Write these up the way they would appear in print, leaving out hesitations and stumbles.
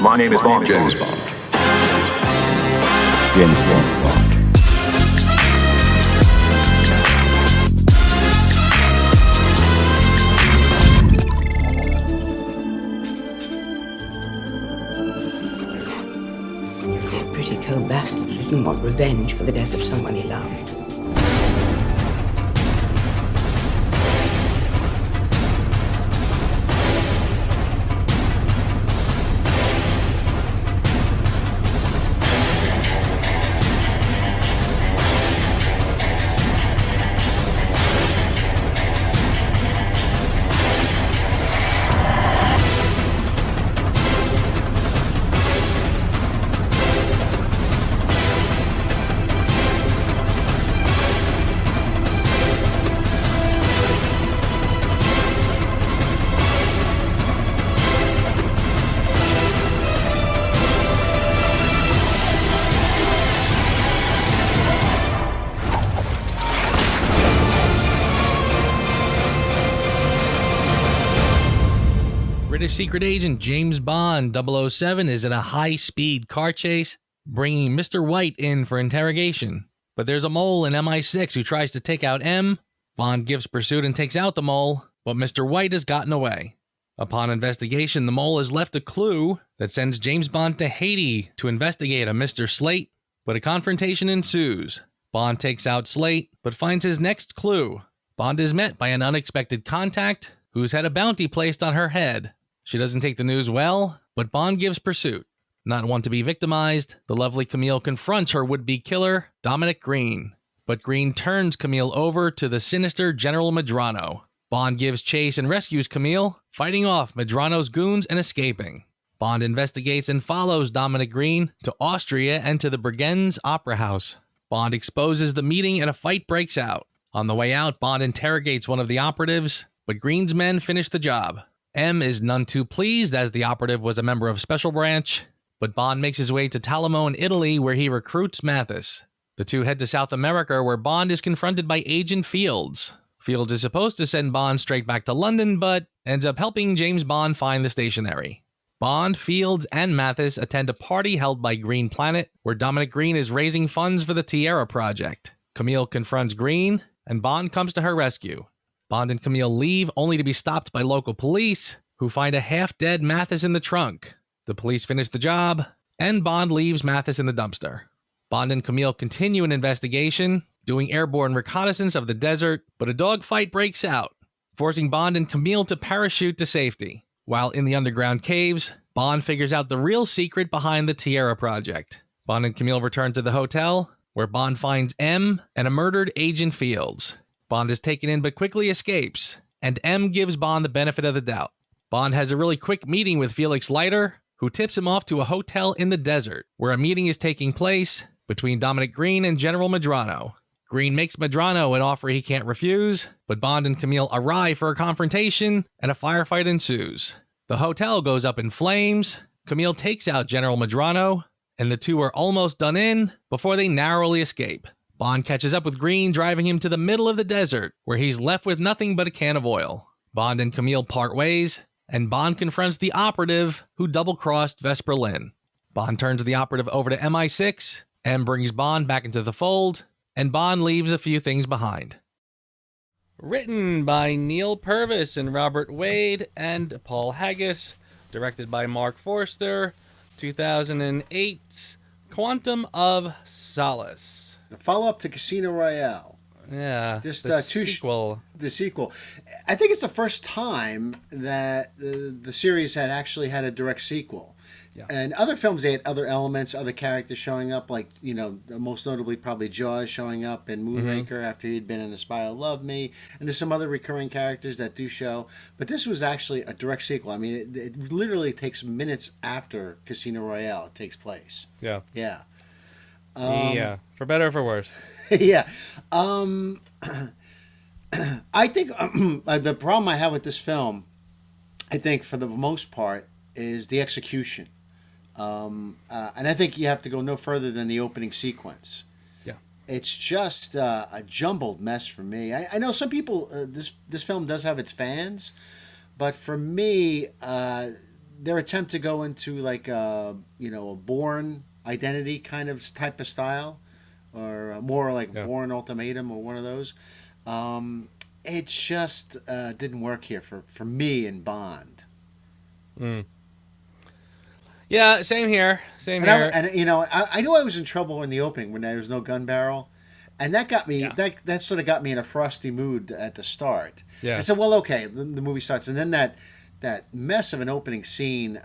My name is Bond. James Bond. James Bond. A pretty cold bastard who didn't want revenge for the death of someone he loved. British secret agent James Bond 007 is in a high-speed car chase, bringing Mr. White in for interrogation. But there's a mole in MI6 who tries to take out M. Bond gives pursuit and takes out the mole, but Mr. White has gotten away. Upon investigation, the mole has left a clue that sends James Bond to Haiti to investigate a Mr. Slate, but a confrontation ensues. Bond takes out Slate, but finds his next clue. Bond is met by an unexpected contact who's had a bounty placed on her head. She doesn't take the news well, but Bond gives pursuit. Not one to be victimized, the lovely Camille confronts her would-be killer, Dominic Green. But Green turns Camille over to the sinister General Medrano. Bond gives chase and rescues Camille, fighting off Medrano's goons and escaping. Bond investigates and follows Dominic Green to Austria and to the Bregenz Opera House. Bond exposes the meeting and a fight breaks out. On the way out, Bond interrogates one of the operatives, but Green's men finish the job. M is none too pleased as the operative was a member of Special Branch, but Bond makes his way to Talamone, Italy, where he recruits Mathis. The two head to South America, where Bond is confronted by Agent Fields. Fields is supposed to send Bond straight back to London, but ends up helping James Bond find the stationery. Bond, Fields, and Mathis attend a party held by Green Planet, where Dominic Green is raising funds for the Tierra Project. Camille confronts Green, and Bond comes to her rescue. Bond and Camille leave, only to be stopped by local police, who find a half-dead Mathis in the trunk. The police finish the job, and Bond leaves Mathis in the dumpster. Bond and Camille continue an investigation, doing airborne reconnaissance of the desert, but a dogfight breaks out, forcing Bond and Camille to parachute to safety. While in the underground caves, Bond figures out the real secret behind the Tierra Project. Bond and Camille return to the hotel, where Bond finds M and a murdered Agent Fields. Bond is taken in but quickly escapes, and M gives Bond the benefit of the doubt. Bond has a really quick meeting with Felix Leiter, who tips him off to a hotel in the desert, where a meeting is taking place between Dominic Green and General Medrano. Green makes Medrano an offer he can't refuse, but Bond and Camille arrive for a confrontation, and a firefight ensues. The hotel goes up in flames, Camille takes out General Medrano, and the two are almost done in before they narrowly escape. Bond catches up with Green, driving him to the middle of the desert, where he's left with nothing but a can of oil. Bond and Camille part ways, and Bond confronts the operative who double-crossed Vesper Lynn. Bond turns the operative over to MI6, and brings Bond back into the fold, and Bond leaves a few things behind. Written by Neil Purvis and Robert Wade and Paul Haggis. Directed by Mark Forster. 2008, Quantum of Solace. The follow-up to Casino Royale. Yeah, Just the sequel. The sequel. I think it's the first time that the series had actually had a direct sequel. Yeah. And other films, they had other elements, other characters showing up, like, most notably probably Jaws showing up in Moonraker after he'd been in The Spy Who Loved Me. And there's some other recurring characters that do show. But this was actually a direct sequel. I mean, it literally takes minutes after Casino Royale it takes place. Yeah. Yeah. Yeah, for better or for worse. Yeah. I think the problem I have with this film, I think for the most part, is the execution. And I think you have to go no further than the opening sequence. Yeah. It's just a jumbled mess for me. I know some people, this film does have its fans, but for me, their attempt to go into like a Bourne Identity kind of type of style, or more like Yeah. Bourne Ultimatum or one of those. It just didn't work here for me in Bond. Yeah, same here. Same And I, here. and you know, I knew I was in trouble in the opening when there was no gun barrel, and that got me. Yeah. That sort of got me in a frosty mood at the start. Yeah. I said, well, okay, the movie starts, and then that mess of an opening scene.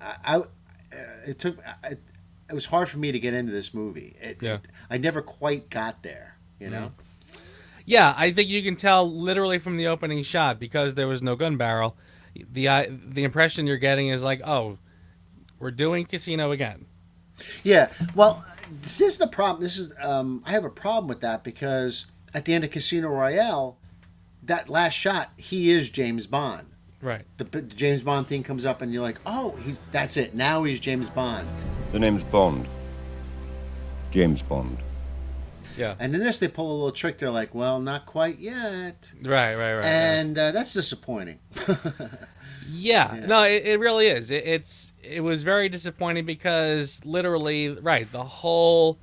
It took. It was hard for me to get into this movie. I never quite got there. You know. Yeah, I think you can tell literally from the opening shot, because there was no gun barrel. The impression you're getting is like, oh, we're doing Casino again. Yeah. Well, this is the problem. This is I have a problem with that because at the end of Casino Royale, that last shot, he is James Bond. Right. The James Bond thing comes up, and you're like, oh, that's it. Now he's James Bond. The name's Bond. James Bond. Yeah. And in this, they pull a little trick. They're like, well, not quite yet. Right. And that's disappointing. Yeah. No, it really is. It was very disappointing because literally, right, the whole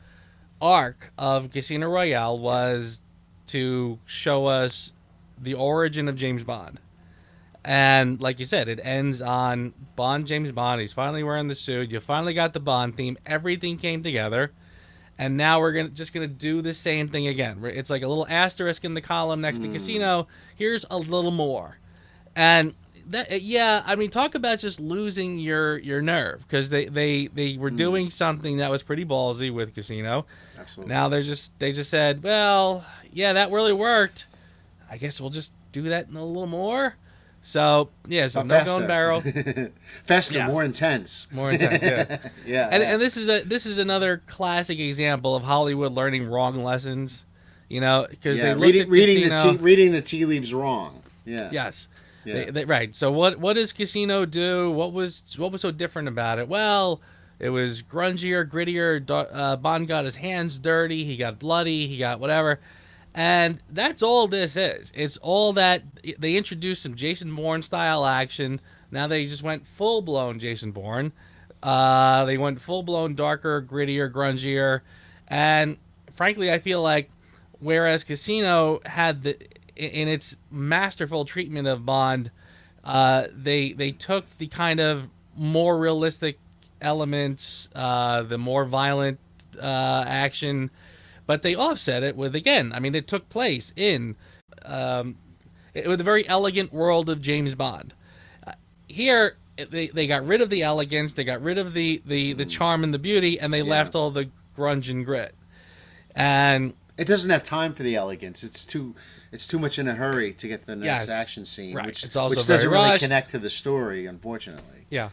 arc of Casino Royale was to show us the origin of James Bond. And like you said, it ends on James Bond. He's finally wearing the suit. You finally got the Bond theme. Everything came together. And now we're just gonna do the same thing again. It's like a little asterisk in the column next to Casino. Here's a little more. And that, yeah, I mean, talk about just losing your nerve, because they were doing something that was pretty ballsy with Casino. Absolutely. Now they just said, well, yeah, that really worked. I guess we'll just do that in a little more. So yeah, so no gun barrel, faster, Yeah. more intense. more intense. Yeah, Yeah. and this is another classic example of Hollywood learning wrong lessons. You know, because they looked at Casino, reading the tea leaves wrong. Yeah. Yes. Yeah. Right. So what does Casino do? What was so different about it? Well, it was grungier, grittier. Bond got his hands dirty. He got bloody. He got whatever. And that's all this is. It's all that they introduced some Jason Bourne style action. Now they just went full blown Jason Bourne. They went full blown darker, grittier, grungier. And frankly, I feel like whereas Casino had in its masterful treatment of Bond, they took the kind of more realistic elements, the more violent action, but they offset it with, again, I mean, it took place in with a very elegant world of James Bond. Here, they got rid of the elegance, they got rid of the charm and the beauty, and they left all the grunge and grit. And it doesn't have time for the elegance. It's too much in a hurry to get the next action scene, right. which It's also which very doesn't really rushed. connect to the story, unfortunately. Yeah,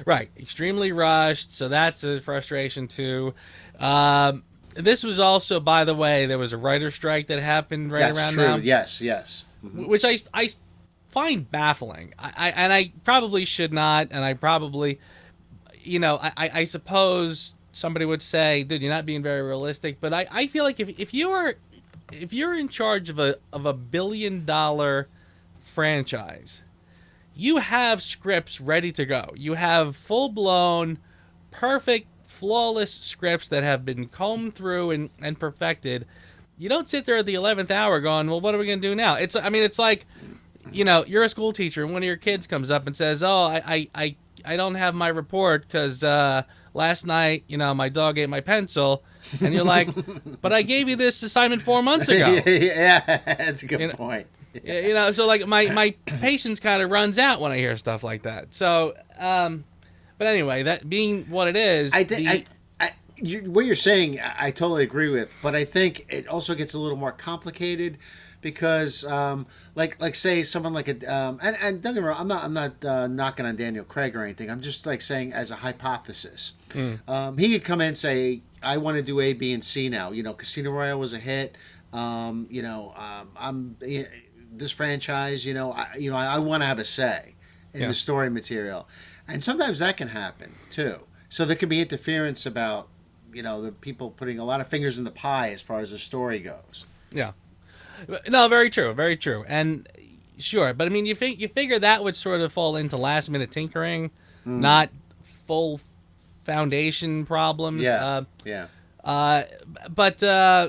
right. Extremely rushed, so that's a frustration too. This was also, by the way, there was a writer's strike that happened That's around true. now. Yes. Mm-hmm. Which I find baffling. I probably should not, and I probably, I suppose somebody would say, dude, you're not being very realistic. But I feel like if you're in charge of a $1 billion franchise, you have scripts ready to go. You have full blown, perfect, flawless scripts that have been combed through and perfected. You don't sit there at the 11th hour going, well, what are we going to do now? It's like, you're a school teacher and one of your kids comes up and says, oh, I don't have my report because last night, my dog ate my pencil. And you're like, but I gave you this assignment 4 months ago. Yeah, that's a good point. So like my patience kind of runs out when I hear stuff like that. So, but anyway, that being what it is, what you're saying, I totally agree with. But I think it also gets a little more complicated because, like say someone like and don't get me wrong, I'm not knocking on Daniel Craig or anything. I'm just like saying as a hypothesis. He could come in and say, I want to do A, B, and C now. Casino Royale was a hit. I'm this franchise. I want to have a say in the story material. And sometimes that can happen, too. So there could be interference about, the people putting a lot of fingers in the pie as far as the story goes. Yeah. No, very true, very true. And sure, but I mean, you figure that would sort of fall into last-minute tinkering, not full foundation problems. Yeah. Yeah.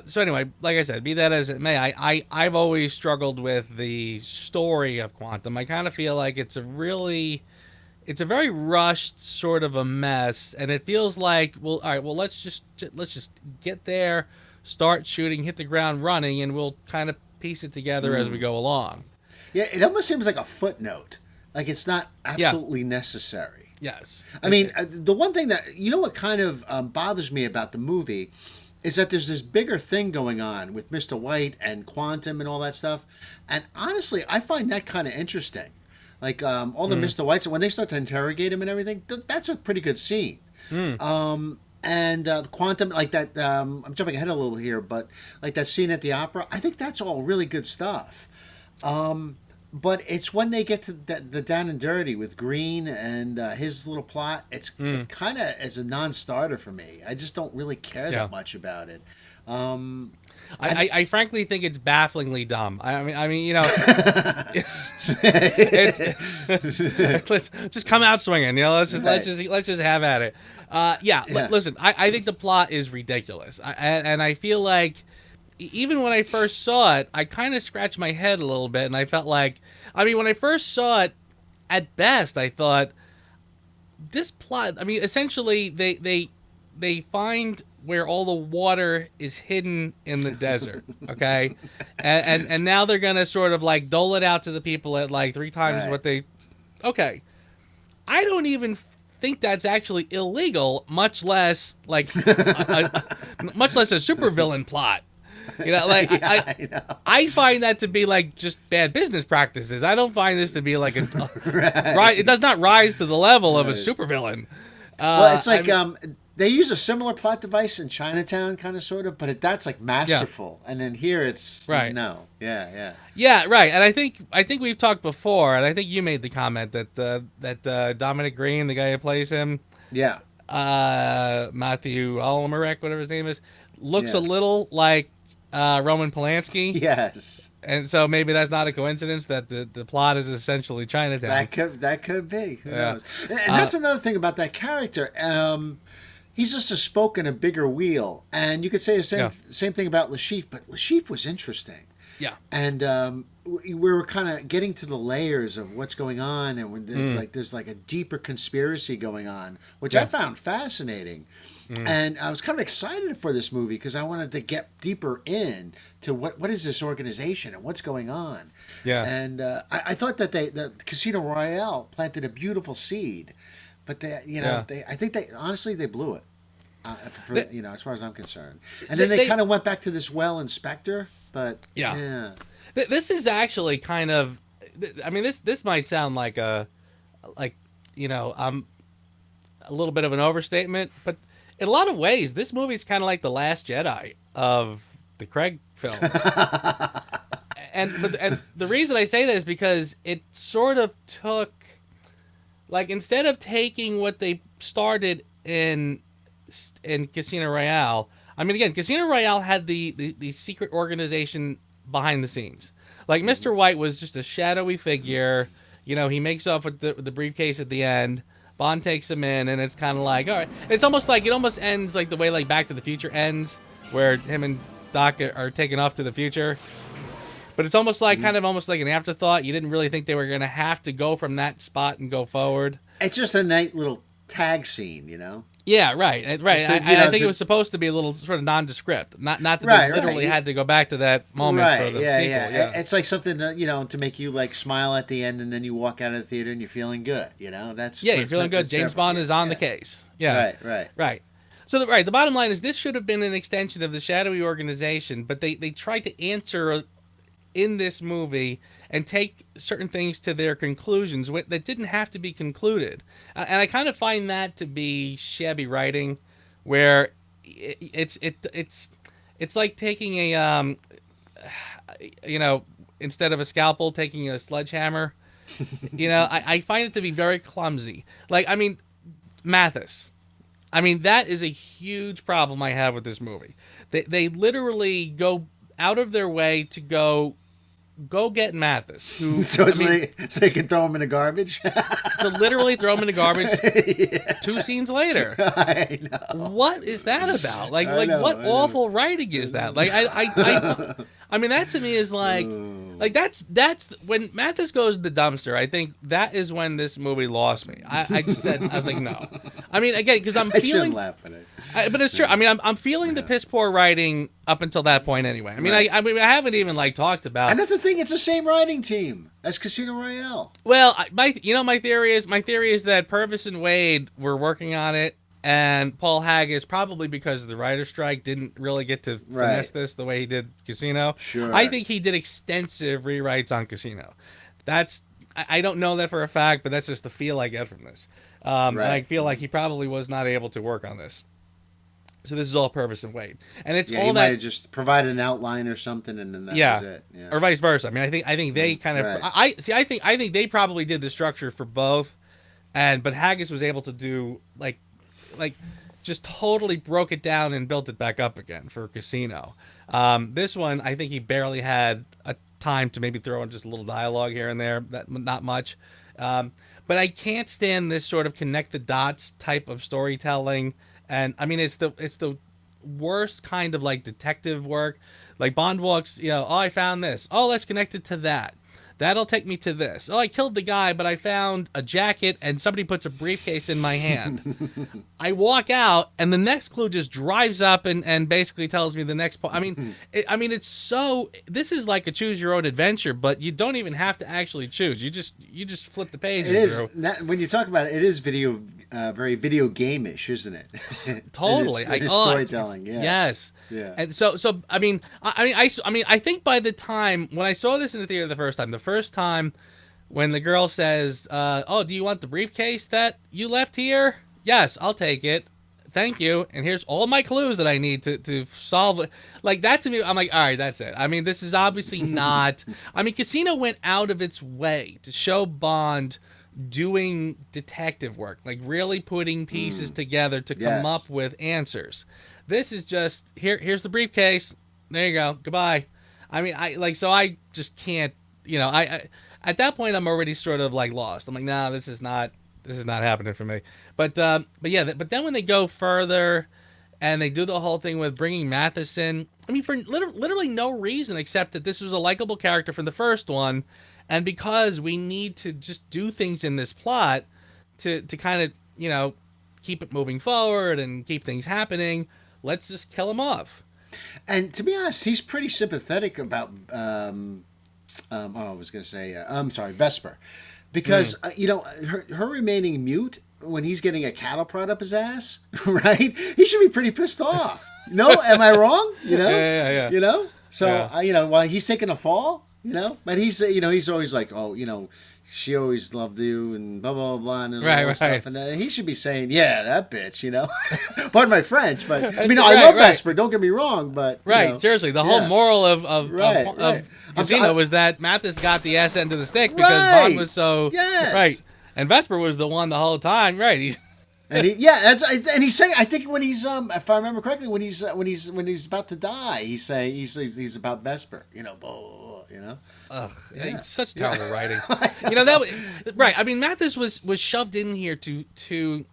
So anyway, like I said, be that as it may, I've always struggled with the story of Quantum. I kind of feel like it's a very rushed sort of a mess, and it feels like, well, all right, well, let's just get there, start shooting, hit the ground running, and we'll kind of piece it together as we go along. Yeah, it almost seems like a footnote. Like it's not Yeah. absolutely necessary. Yes. I mean, the one thing that, what kind of bothers me about the movie is that there's this bigger thing going on with Mr. White and Quantum and all that stuff. And honestly, I find that kind of interesting. Like all the Mr. Whites, when they start to interrogate him and everything, that's a pretty good scene. And Quantum, like that, I'm jumping ahead a little here, but like that scene at the opera, I think that's all really good stuff. But it's when they get to the down and dirty with Green and his little plot, it kind of is a non-starter for me. I just don't really care that much about it. I frankly think it's bafflingly dumb. I mean, it's let's just come out swinging. Let's just have at it. Listen, I think the plot is ridiculous, and I feel like even when I first saw it, I kind of scratched my head a little bit, and I felt like, when I first saw it, at best, I thought this plot. Essentially, they find where all the water is hidden in the desert, okay? and now they're going to sort of like dole it out to the people at like 3 times what they... Okay. I don't even think that's actually illegal, much less like much less a supervillain plot. I find that to be like just bad business practices. I don't find this to be like it does not rise to the level of a supervillain. Well, it's like they use a similar plot device in Chinatown, kind of, sort of, but that's like masterful. And then here it's no, yeah, right. And I think we've talked before, and I think you made the comment that Dominic Green, the guy who plays him, Matthew Almerich, whatever his name is, looks a little like Roman Polanski. Yes. And so maybe that's not a coincidence that the plot is essentially Chinatown. That could be. Who knows? And that's another thing about that character. He's just a spoke in a bigger wheel. And you could say the same thing about Lashif, but Lashif was interesting. Yeah. And we were kind of getting to the layers of what's going on, and when there's like a deeper conspiracy going on, which I found fascinating. And I was kind of excited for this movie because I wanted to get deeper in to what is this organization and what's going on. Yeah. And I thought that the Casino Royale planted a beautiful seed, but I think they honestly blew it. As far as I'm concerned. And then they kind of went back to this inspector, but This is actually kind of, this might sound like a little bit of an overstatement, but in a lot of ways, this movie's kind of like The Last Jedi of the Craig films. and the reason I say that is because it sort of took, like, instead of taking what they started in Casino Royale, again, Casino Royale had the secret organization behind the scenes. Like, Mr. White was just a shadowy figure. He makes off with the briefcase at the end. Bond takes him in, and it's kind of like, all right. It's almost like, it almost ends like the way like Back to the Future ends, where him and Doc are taken off to the future. But it's almost like, kind of almost like an afterthought. You didn't really think they were going to have to go from that spot and go forward. It's just a nice little tag scene, Yeah, right. So, I think it was supposed to be a little sort of nondescript. Not that they literally had to go back to that moment for the sequel. Yeah. It's like something to make you like smile at the end, and then you walk out of the theater and you're feeling good. That's you're feeling good. James Bond is on the case. Yeah, right. So the bottom line is this should have been an extension of the shadowy organization, but they tried to answer in this movie and take certain things to their conclusions that didn't have to be concluded. And I kind of find that to be shabby writing, where it's like taking a instead of a scalpel, taking a sledgehammer. I find it to be very clumsy. Like, Mathis. That is a huge problem I have with this movie. They literally go out of their way to go go get Mathis, who so they can throw him in the garbage. to literally throw him in the garbage. 2 scenes later. I know. What is that about? Like I know, what I know. awful writing is that? Like I mean, that to me is like that's when Mathis goes to the dumpster. I think that is when this movie lost me. I just said, I was like, no. I mean, again, because I'm I feeling. shouldn't laugh at it. But it's true. I mean, I'm feeling the piss poor writing up until that point anyway. I mean, Right. I mean, I haven't even like talked about. And that's the thing; it's the same writing team as Casino Royale. Well, my theory is that Purvis and Wade were working on it, and Paul Haggis, probably because of the writer's strike, didn't really get to finesse this the way he did Casino. Sure. I think he did extensive rewrites on Casino. I don't know that for a fact, but that's just the feel I get from this. And I feel like he probably was not able to work on this. So this is all Purvis and Wade, and it's all he that. might have just provided an outline or something, and then that was it. Yeah. Or vice versa. I mean, I think they kind of. Right. I think they probably did the structure for both, but Haggis was able to do like just totally broke it down and built it back up again for Casino. This one, I think he barely had a time to maybe throw in just a little dialogue here and there, not much. But I can't stand this sort of connect the dots type of storytelling. And I mean, it's the worst kind of like detective work. Like Bond walks, oh, I found this. Oh, let's connect it to that. That'll take me to this. Oh, I killed the guy, but I found a jacket and somebody puts a briefcase in my hand. I walk out and the next clue just drives up and basically tells me the next point. I mean, it's so, this is like a choose your own adventure, but you don't even have to actually choose. You just flip the pages It is through. when you talk about it, it is very video game-ish, isn't it? Totally. It is storytelling. Yeah. Yes. Yeah. And so I mean I think by the time when I saw this in the theater the first time when the girl says, "Oh, do you want the briefcase that you left here?" "Yes, I'll take it. Thank you. And here's all my clues that I need to solve it." Like that to me, I'm like, all right, that's it. I mean, this is obviously not. I mean, Casino went out of its way to show Bond doing detective work, like really putting pieces together to come up with answers. This is just here's the briefcase. There you go. Goodbye. I mean, I just can't, I at that point I'm already sort of like lost. I'm like, no, this is not happening for me. But then when they go further and they do the whole thing with bringing Mathis in, I mean, for literally no reason except that this was a likable character from the first one, and because we need to just do things in this plot to kind of, keep it moving forward and keep things happening, let's just kill him off. And to be honest, he's pretty sympathetic about. I was going to say. I'm sorry, Vesper, because her remaining mute when he's getting a cattle prod up his ass, right? He should be pretty pissed off. No, am I wrong? Yeah. So while he's taking a fall, but he's he's always like, oh, she always loved you and blah blah blah and all that stuff, and he should be saying, yeah, that bitch, Pardon my French, but I mean, I love Vesper. Don't get me wrong, but seriously, the whole moral of Casino was that Mathis got the ass end of the stick because Bond was so right, and Vesper was the one the whole time, right? And he's saying, I think when he's if I remember correctly, when he's about to die, he's about Vesper, blah, blah, blah. Ugh, it's such terrible writing. That was, right. I mean, Mathis was shoved in here to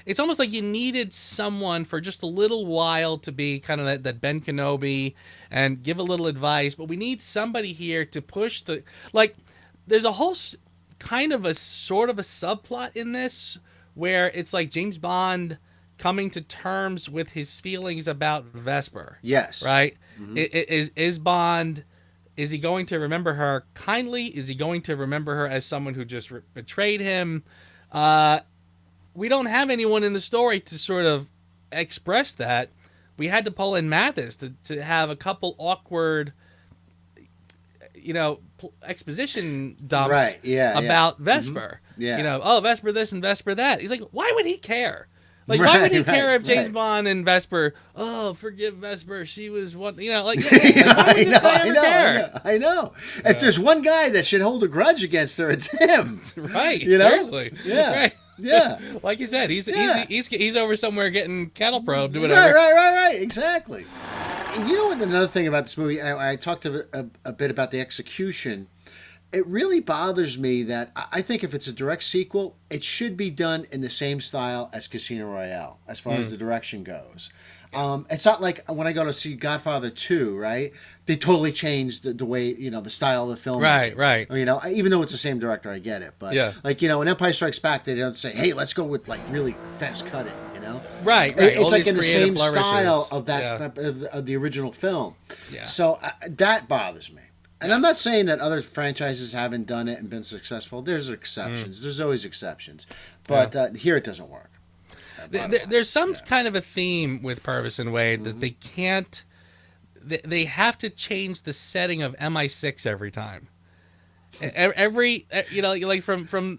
it's almost like you needed someone for just a little while to be kind of that Ben Kenobi and give a little advice, but we need somebody here to push there's a whole kind of a sort of a subplot in this where it's like James Bond coming to terms with his feelings about Vesper. Yes. Right? Mm-hmm. Is Bond, is he going to remember her kindly? Is he going to remember her as someone who just betrayed him? We don't have anyone in the story to sort of express that. We had to pull in Mathis to have a couple awkward, exposition dumps about Vesper. Mm-hmm. Yeah. Oh, Vesper this and Vesper that. He's like, why would he care? Like, why would he care if James Bond and Vesper, oh, forgive Vesper, she was one, why would this guy ever care? I know. If there's one guy that should hold a grudge against her, it's him. Right, seriously. Yeah. Right. Yeah. Like you said, he's over somewhere getting cattle probed or whatever. Right, exactly. you know what? Another thing about this movie, I talked a bit about the execution. It really bothers me that I think if it's a direct sequel, it should be done in the same style as Casino Royale, as far as the direction goes. It's not like when I go to see Godfather 2, right? They totally changed the way, the style of the film. Right. Even though it's the same director, I get it. But, in Empire Strikes Back, they don't say, hey, let's go with, really fast cutting, Right. It's All like in the these same creative style flourishes. of that of the original film. Yeah. So that bothers me. And I'm not saying that other franchises haven't done it and been successful. There's exceptions. There's always exceptions. But here it doesn't work. There's some kind of a theme with Purvis and Wade that they can't... They have to change the setting of MI6 every time. From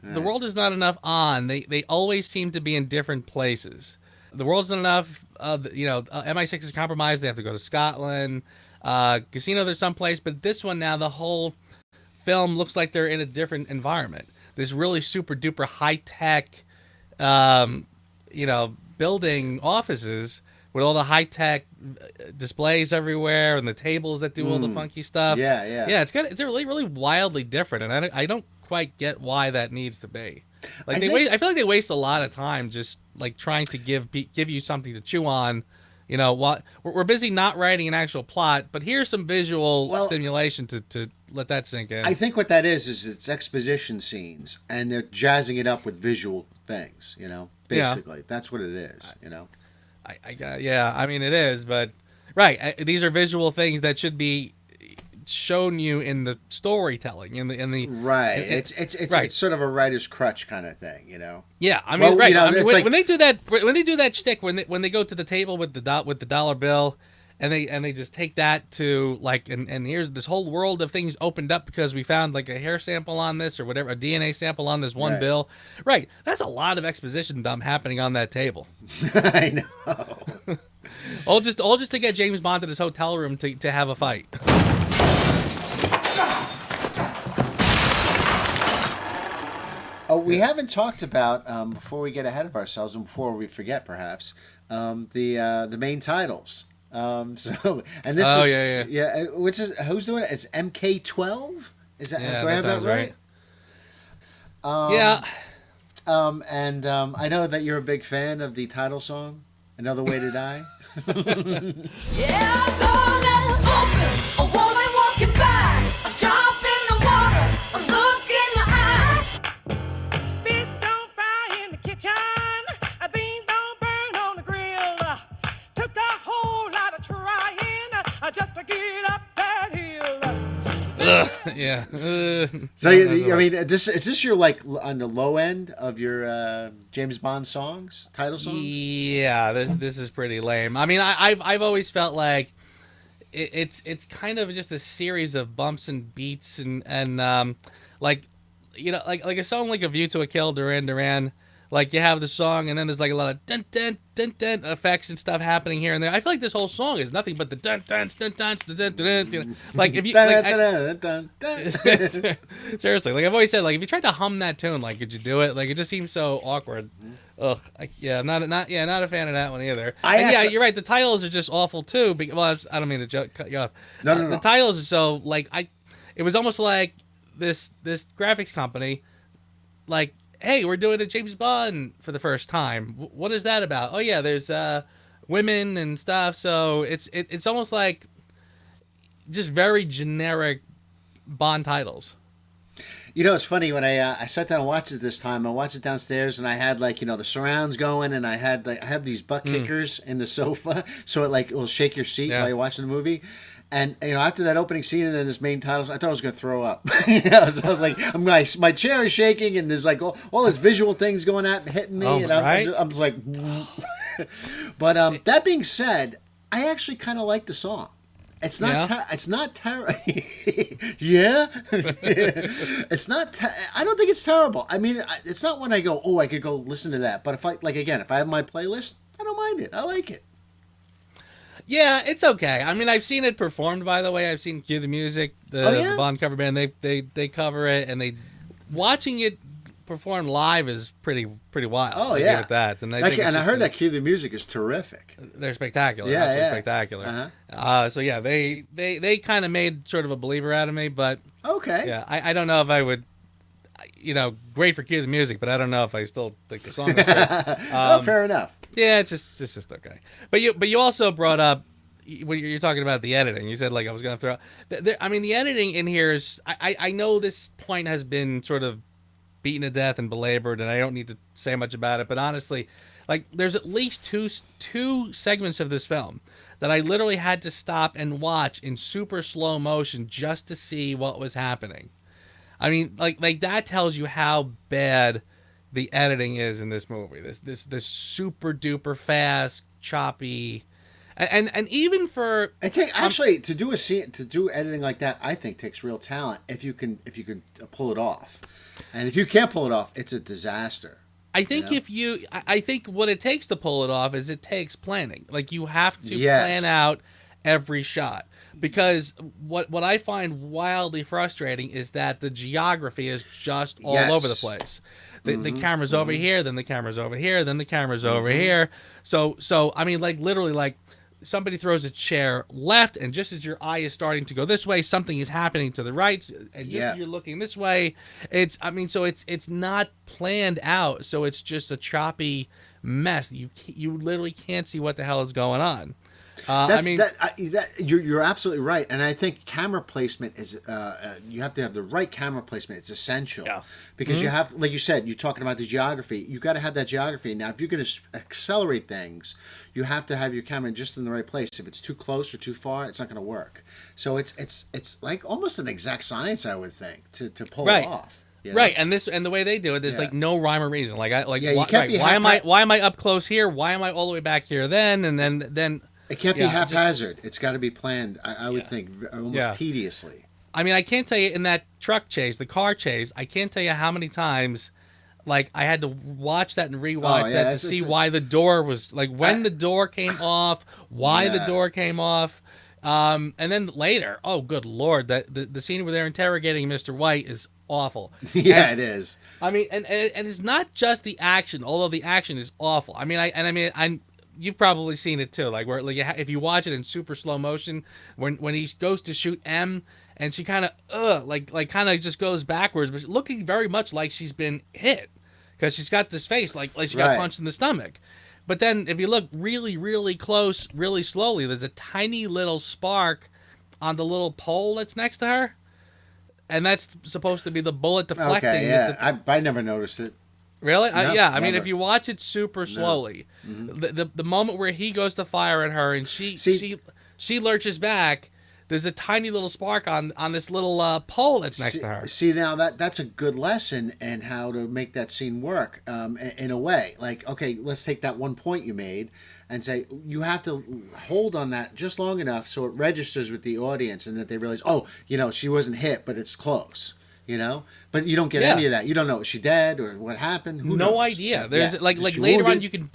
The World Is Not Enough on, they always seem to be in different places. The World's Not Enough, MI6 is compromised. They have to go to Scotland. Casino, there's someplace, but this one now, the whole film looks like they're in a different environment. This really super duper high tech, building offices with all the high tech displays everywhere and the tables that do all the funky stuff. Yeah. It's really really wildly different, and I don't quite get why that needs to be. I feel like they waste a lot of time just trying to give you something to chew on. We're busy not writing an actual plot, but here's some visual stimulation to let that sink in. I think what that is it's exposition scenes, and they're jazzing it up with visual things. Basically, that's what it is. I mean it is, but right. These are visual things that should be shown you in the storytelling in the right. It's sort of a writer's crutch kind of thing. Yeah, I mean, right. When they do that shtick, when they go to the table with the dollar bill, and they just take that to and here's this whole world of things opened up because we found a hair sample on this or whatever, a DNA sample on this one bill. Right. That's a lot of exposition dump happening on that table. I know. all just to get James Bond to this hotel room to have a fight. Oh, we haven't talked about before we get ahead of ourselves and before we forget, perhaps, the main titles. Who's doing it? It's MK12. Is that do I have that right? I know that you're a big fan of the title song, "Another Way to Die." Yeah, darling, open. I wanna walk you back. I jump in the water. I look in the eye. Fish don't fry in the kitchen. Beans don't burn on the grill. Took a whole lot of trying just to get up that hill. Yeah. So I mean, is this your on the low end of your James Bond title songs? Yeah, this is pretty lame. I mean, I've always felt like it's kind of just a series of bumps and beats and like a song like "A View to a Kill," Duran Duran. You have the song, and then there's a lot of dun dun dun dun effects and stuff happening here and there. I feel like this whole song is nothing but the dun dun dun dun dun dun dun. If you seriously, I've always said, if you tried to hum that tune, could you do it? It just seems so awkward. Ugh. I'm not a fan of that one either. You're right. The titles are just awful too. I don't mean to cut you off. No. The titles are so it was almost like this graphics company, hey, we're doing a James Bond for the first time. What is that about? Oh yeah, there's women and stuff. So it's almost like just very generic Bond titles. It's funny when I sat down and watched it this time. I watched it downstairs, and I had the surrounds going, and I have these butt kickers in the sofa, so it will shake your seat while you're watching the movie. And after that opening scene and then this main titles, I thought I was going to throw up. So I was like, my chair is shaking, and there's all this visual things going hitting me, and I'm just like. But that being said, I actually kind of like the song. It's not. It's not terrible. Yeah. It's not. I don't think it's terrible. I mean, it's not when I go, oh, I could go listen to that. But if if I have my playlist, I don't mind it. I like it. Yeah, it's okay. I mean, I've seen it performed. By the way, I've seen Cue the Music, the Bond cover band. They cover it, and watching it performed live is pretty wild. Oh, I'll yeah. give it that. And I Like, think and I heard that Cue the Music is terrific. they're spectacular. Yeah, Absolutely yeah. spectacular. Uh-huh. So yeah, they kind of made sort of a believer out of me, but Okay. yeah, I don't know if I would. Great for Cue the Music, but I don't know if I still think the song is good. Oh, fair enough. Yeah, it's just okay. But you also brought up when you're talking about the editing. You said like I was going to throw. I mean, the editing in here is. I know this point has been sort of beaten to death and belabored, and I don't need to say much about it. But honestly, like there's at least two segments of this film that I literally had to stop and watch in super slow motion just to see what was happening. I mean, like that tells you how bad the editing is in this movie. This super duper fast, choppy, and even for Actually to do a scene, to do editing like that, I think takes real talent if you can pull it off, and if you can't pull it off, it's a disaster. I think I think what it takes to pull it off is it takes planning. Like you have to Yes. plan out every shot. Because what I find wildly frustrating is that the geography is just all Yes. over the place. The camera's over here, then the camera's over here, then the camera's over here. So I mean, like literally, like somebody throws a chair left, and just as your eye is starting to go this way, something is happening to the right, and just as you're looking this way, so it's not planned out. So it's just a choppy mess. You literally can't see what the hell is going on. You're absolutely right, and I think camera placement is you have to have the right camera placement. It's essential, because you have, like you said, you're talking about the geography. You got to have that geography. Now, if you're going to accelerate things, you have to have your camera just in the right place. If it's too close or too far, it's not going to work. So it's like almost an exact science, I would think, to pull it off. You know? Right, and the way they do it, there's like no rhyme or reason. Like you can't be why am I up close here? Why am I all the way back here? Then it can't be haphazard. It's got to be planned. I would think almost tediously. I mean, I can't tell you in that truck chase, the car chase. I can't tell you how many times, like I had to watch that and rewatch that to see why the door was like when the door came off, why the door came off, and then later. Oh, good Lord! That the scene where they're interrogating Mr. White is awful. It is. I mean, and it's not just the action, although the action is awful. I mean, you've probably seen it too, like where like if you watch it in super slow motion, when he goes to shoot M, and she kind of like kind of just goes backwards, but looking very much like she's been hit, because she's got this face like she got punched in the stomach. But then if you look really, really close, really slowly, there's a tiny little spark on the little pole that's next to her, and that's supposed to be the bullet deflecting. Okay, yeah, I never noticed it. Really? No, I mean, if you watch it super slowly, the moment where he goes to fire at her and she lurches back, there's a tiny little spark on this little pole that's next to her. See, now that's a good lesson in how to make that scene work in a way. Like, okay, let's take that one point you made and say you have to hold on that just long enough so it registers with the audience and that they realize, she wasn't hit, but it's close. But you don't get any of that. You don't know, is she dead or what happened? Who knows? No idea. There's like later on you can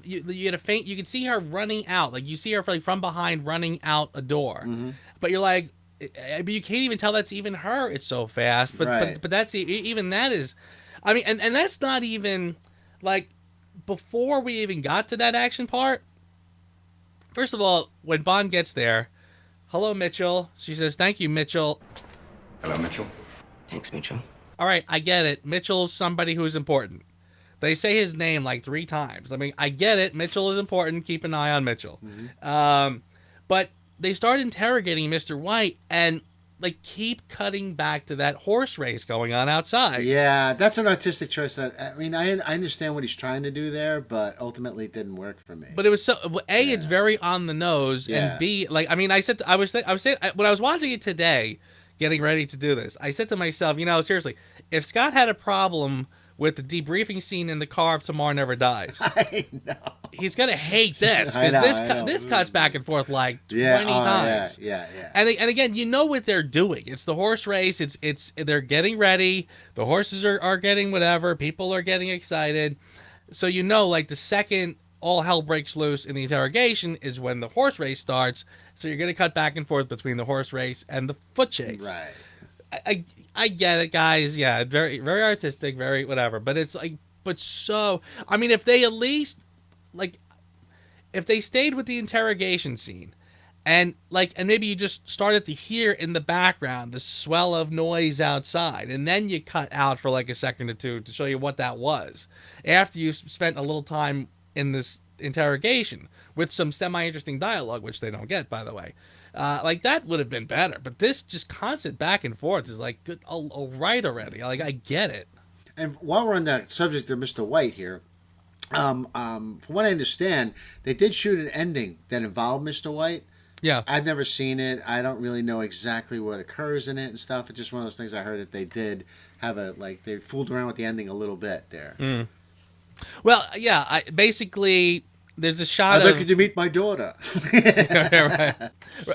you get a faint. You can see her running out. Like you see her like from behind running out a door, but you're like, but you can't even tell that's even her. It's so fast. But that's even that is, I mean, and that's not even like before we even got to that action part. First of all, when Bond gets there, hello Mitchell. She says, "Thank you, Mitchell." Hello, Mitchell. Thanks, Mitchell. All right, I get it. Mitchell's somebody who's important. They say his name like 3 times. I mean, I get it. Mitchell is important. Keep an eye on Mitchell. But they start interrogating Mr. White and like keep cutting back to that horse race going on outside. Yeah, that's an artistic choice. I mean, I understand what he's trying to do there, but ultimately it didn't work for me. But it was so it's very on the nose, and B, like I mean, I was saying when I was watching it today, getting ready to do this, I said to myself, seriously, if Scott had a problem with the debriefing scene in the car of Tomorrow Never Dies, I know. he's gonna hate this, because this cuts back and forth like 20 times. Yeah. And again, you know what they're doing. It's the horse race. It's they're getting ready. The horses are getting whatever. People are getting excited. So like the second all hell breaks loose in the interrogation is when the horse race starts. So you're gonna cut back and forth between the horse race and the foot chase. Right. I get it, guys. Yeah, very very artistic, very whatever. But it's like, but so I mean, if they at least like, if they stayed with the interrogation scene, and maybe you just started to hear in the background the swell of noise outside, and then you cut out for like a second or two to show you what that was after you spent a little time in this interrogation with some semi-interesting dialogue, which they don't get, by the way. Like that would have been better, but this just constant back and forth is like, good, all right already. Like I get it. And while we're on the subject of Mr. White here, from what I understand, they did shoot an ending that involved Mr. White. Yeah, I've never seen it. I don't really know exactly what occurs in it and stuff. It's just one of those things I heard that they did have they fooled around with the ending a little bit there. well, yeah. Basically, there's a shot I'd of like you to meet my daughter. right.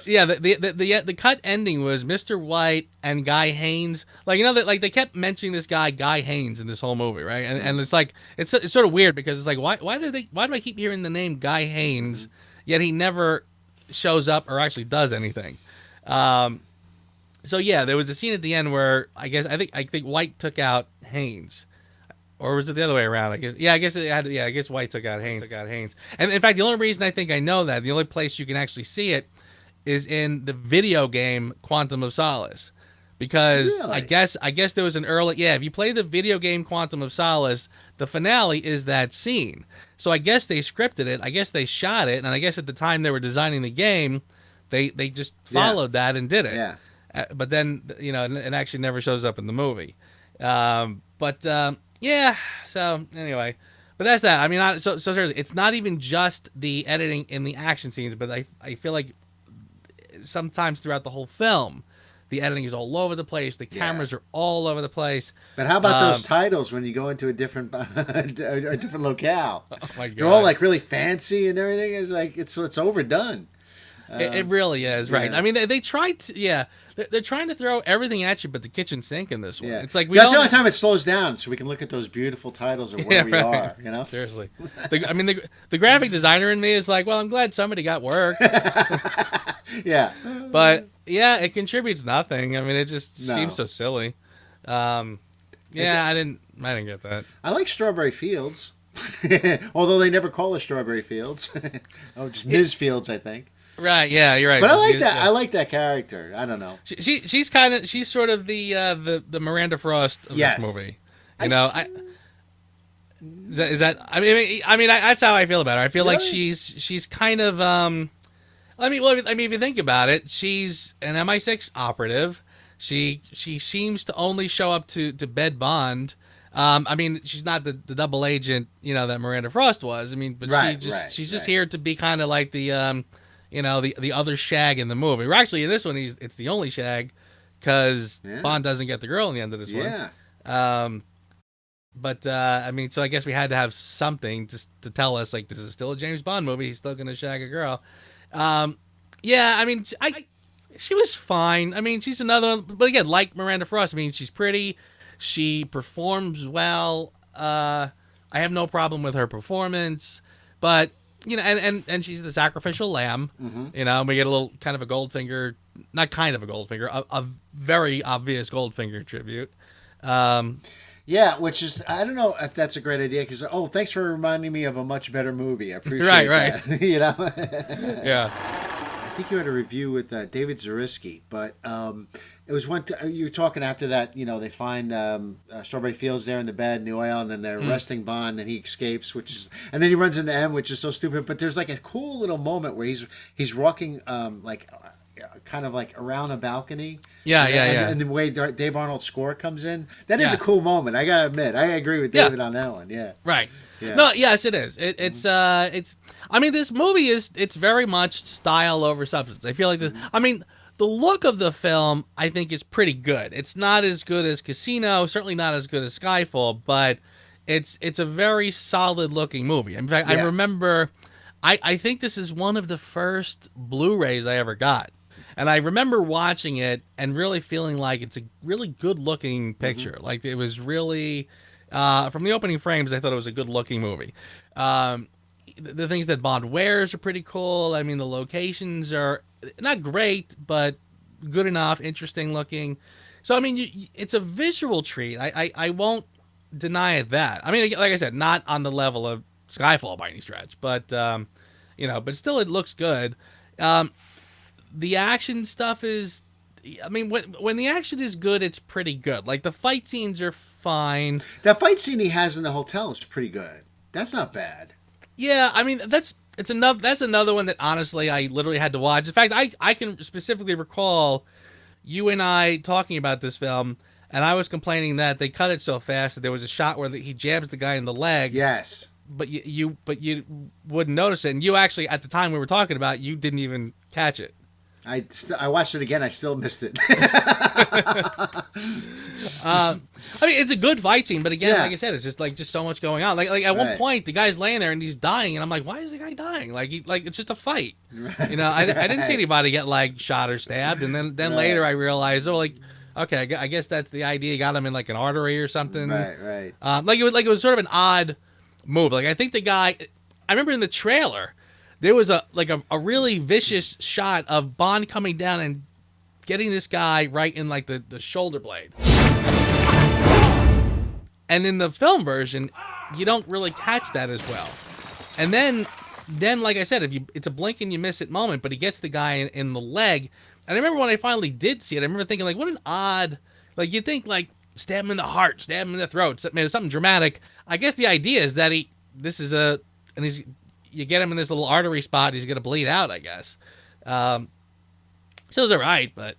Yeah, the cut ending was Mr. White and Guy Haynes. Like, you know, that like they kept mentioning this Guy Haynes in this whole movie, right? And it's like it's sort of weird because it's like why do I keep hearing the name Guy Haynes, yet he never shows up or actually does anything. So yeah, there was a scene at the end where I think White took out Haynes. Or was it the other way around? I guess White took out Haynes. And in fact, the only reason I think I know that, the only place you can actually see it is in the video game Quantum of Solace. Because Really? I guess there was an early, if you play the video game Quantum of Solace, the finale is that scene. So I guess they scripted it, I guess they shot it, and I guess at the time they were designing the game, they just followed that and did it. Yeah. But then, you know, it actually never shows up in the movie. Yeah. So anyway, but that's that. I mean, so seriously, it's not even just the editing in the action scenes, but I feel like sometimes throughout the whole film, the editing is all over the place. The cameras are all over the place. But how about those titles when you go into a different a different locale? Oh my God. They're all like really fancy and everything. It's like it's overdone. It really is, right? Yeah. I mean, they tried to, they're trying to throw everything at you, but the kitchen sink in this one. Yeah. It's like That's the only time it slows down, so we can look at those beautiful titles of where we are. You know. Seriously, the graphic designer in me is like, well, I'm glad somebody got work. Yeah. But yeah, it contributes nothing. I mean, it just No. seems so silly. I didn't get that. I like Strawberry Fields, although they never call her Strawberry Fields. Oh, just Ms. Fields, I think. Right? Yeah, you're right. But I like that. I like that character. I don't know. She's sort of the Miranda Frost of Yes. this movie. You know, is that I mean that's how I feel about her. I feel like Really? she's kind of I mean if you think about it, she's an MI6 operative. She seems to only show up to bed Bond. I mean, she's not the double agent, you know, that Miranda Frost was. I mean, but she's just here to be kind of like the the other shag in the movie. Or actually, in this one, it's the only shag because Bond doesn't get the girl in the end of this one. Yeah. But I mean, so I guess we had to have something to tell us like this is still a James Bond movie. He's still gonna shag a girl. Yeah, I mean, she was fine. I mean, she's another one, but again, like Miranda Frost, I mean, she's pretty. She performs well. I have no problem with her performance, but you know, and she's the sacrificial lamb. Mm-hmm. You know, we get a little kind of a Goldfinger, not kind of a Goldfinger, a very obvious Goldfinger tribute. Yeah, which is, I don't know if that's a great idea because, thanks for reminding me of a much better movie. I appreciate that. You know? Yeah. I think you had a review with David Zariski, but it was you were talking after that, you know, they find Strawberry Fields there in the bed in the oil, and then they're arresting Bond, and he escapes, and then he runs into M, which is so stupid, but there's like a cool little moment where he's walking kind of like around a balcony. Yeah. And the way Dave Arnold's score comes in, that is a cool moment. I gotta admit, I agree with David on that one. Yeah. Right. Yeah. No, yes, it is. It's I mean, this movie it's very much style over substance. I feel like this. I mean, the look of the film I think is pretty good. It's not as good as Casino, certainly not as good as Skyfall, but it's a very solid looking movie. In fact, I remember, I think this is one of the first Blu-rays I ever got. And I remember watching it and really feeling like it's a really good-looking picture. Like, it was really, from the opening frames, I thought it was a good-looking movie. The things that Bond wears are pretty cool. I mean, the locations are not great, but good enough, interesting-looking. So I mean, it's a visual treat. I won't deny it that. I mean, like I said, not on the level of Skyfall by any stretch, but but still it looks good. The action stuff is, I mean, when the action is good, it's pretty good. Like the fight scenes are fine. That fight scene he has in the hotel is pretty good. That's not bad. Yeah, I mean that's another one that honestly I literally had to watch. In fact, I can specifically recall you and I talking about this film, and I was complaining that they cut it so fast that there was a shot where he jabs the guy in the leg. Yes. But you wouldn't notice it, and you actually at the time we were talking about, you didn't even catch it. I watched it again. I still missed it. I mean, it's a good fight scene, but again, Yeah. like I said, it's just so much going on. Like at one Right. point, the guy's laying there and he's dying, and I'm like, why is the guy dying? Like it's just a fight. Right. I didn't see anybody get like shot or stabbed, and then Right. later I realized, okay, I guess that's the idea. You got him in like an artery or something. Right. Like it was sort of an odd move. Like I think the guy, I remember in the trailer, there was a really vicious shot of Bond coming down and getting this guy right in like the shoulder blade. And in the film version, you don't really catch that as well. And then like I said, it's a blink and you miss it moment, but he gets the guy in the leg. And I remember when I finally did see it, I remember thinking like, what an odd, like you'd think like stab him in the heart, stab him in the throat, something dramatic. I guess the idea is that you get him in this little artery spot, he's going to bleed out, I guess. So it's all right, but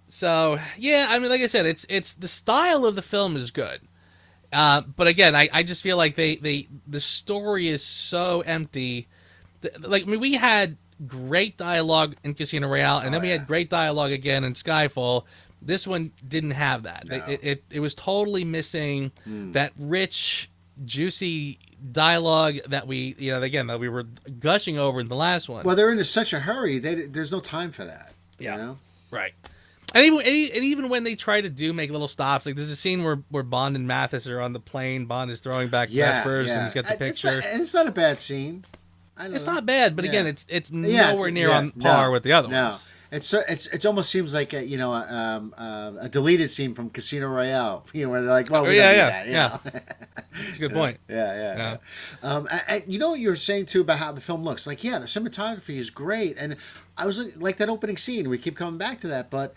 so yeah, I mean, like I said, it's the style of the film is good. But again, I just feel like the story is so empty. Like, I mean, we had great dialogue in Casino Royale, and then we had great dialogue again in Skyfall. This one didn't have that. No. It was totally missing that rich, juicy dialogue that we were gushing over in the last one. Well, they're in such a hurry. There's no time for that. Yeah. You know? Right. And even when they try to make little stops, like there's a scene where Bond and Mathis are on the plane. Bond is throwing back Vespers, and he's got the picture. It's not a bad scene. It's not bad, but again, it's Yeah, nowhere near on par with the other ones. It almost seems like a deleted scene from Casino Royale. Where they're like, well, we yeah, don't yeah, need that. yeah. That's a good point. Yeah. You know what you were saying too about how the film looks. Like, yeah, the cinematography is great, and I was like that opening scene. We keep coming back to that, but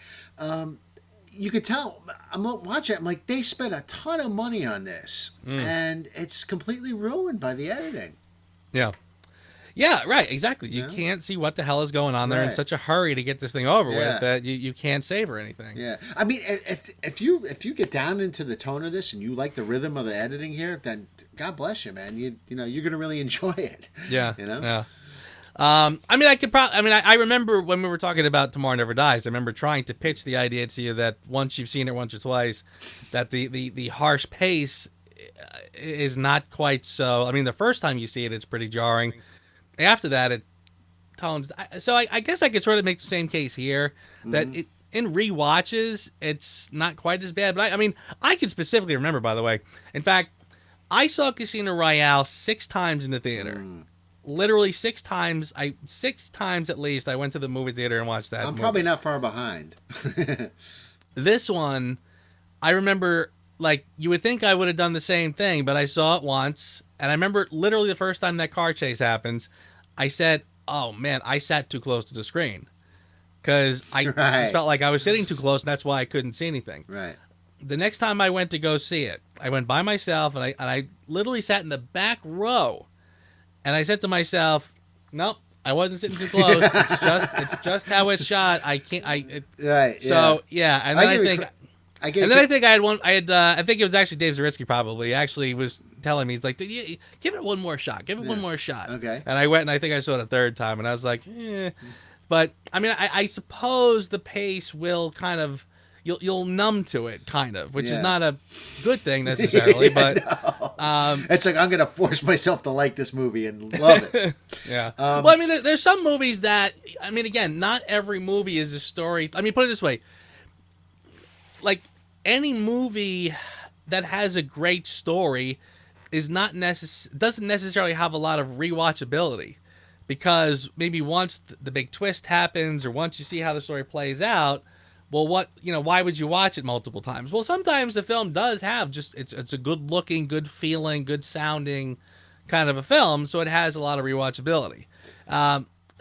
you could tell. I'm watching it. I'm like, they spent a ton of money on this, and it's completely ruined by the editing. Yeah. Yeah, right, exactly. You can't see what the hell is going on there in Right. such a hurry to get this thing over Yeah. with that you can't savor anything. Yeah, I mean, if you get down into the tone of this and you like the rhythm of the editing here, then God bless you, man. You're gonna really enjoy it. Yeah. You know. Yeah. I mean, I remember when we were talking about Tomorrow Never Dies. I remember trying to pitch the idea to you that once you've seen it once or twice, that the harsh pace is not quite so. I mean, the first time you see it, it's pretty jarring. After that, it tones. So I guess I could sort of make the same case here that in rewatches, it's not quite as bad. But I mean, I can specifically remember, by the way. In fact, I saw Casino Royale 6 times in the theater. Literally 6 times. 6 times at least. I went to the movie theater and watched that. I'm movie. probably not far behind. This one, I remember, like, you would think I would have done the same thing, but I saw it once, and I remember literally the first time that car chase happens, I said, oh man, I sat too close to the screen. Because I just felt like I was sitting too close, and that's why I couldn't see anything. Right. The next time I went to go see it, I went by myself, and I literally sat in the back row, and I said to myself, nope, I wasn't sitting too close. It's just how it's shot. I can't. Right. So yeah, and then I think I had one. I think it was actually Dave Zaritsky probably. He actually was telling me, he's like, give it one more shot. Give it one more shot. Okay. And I went, and I think I saw it a third time, and I was like, eh. But I mean, I suppose the pace will kind of, you'll numb to it, kind of, which is not a good thing necessarily. But it's like I'm gonna force myself to like this movie and love it. Yeah. Well, I mean, there's some movies that, I mean, again, not every movie is a story. I mean, put it this way. Like, any movie that has a great story is doesn't necessarily have a lot of rewatchability, because maybe once the big twist happens, or once you see how the story plays out, well, why would you watch it multiple times? Well, sometimes the film does have it's a good looking, good feeling, good sounding kind of a film, so it has a lot of rewatchability.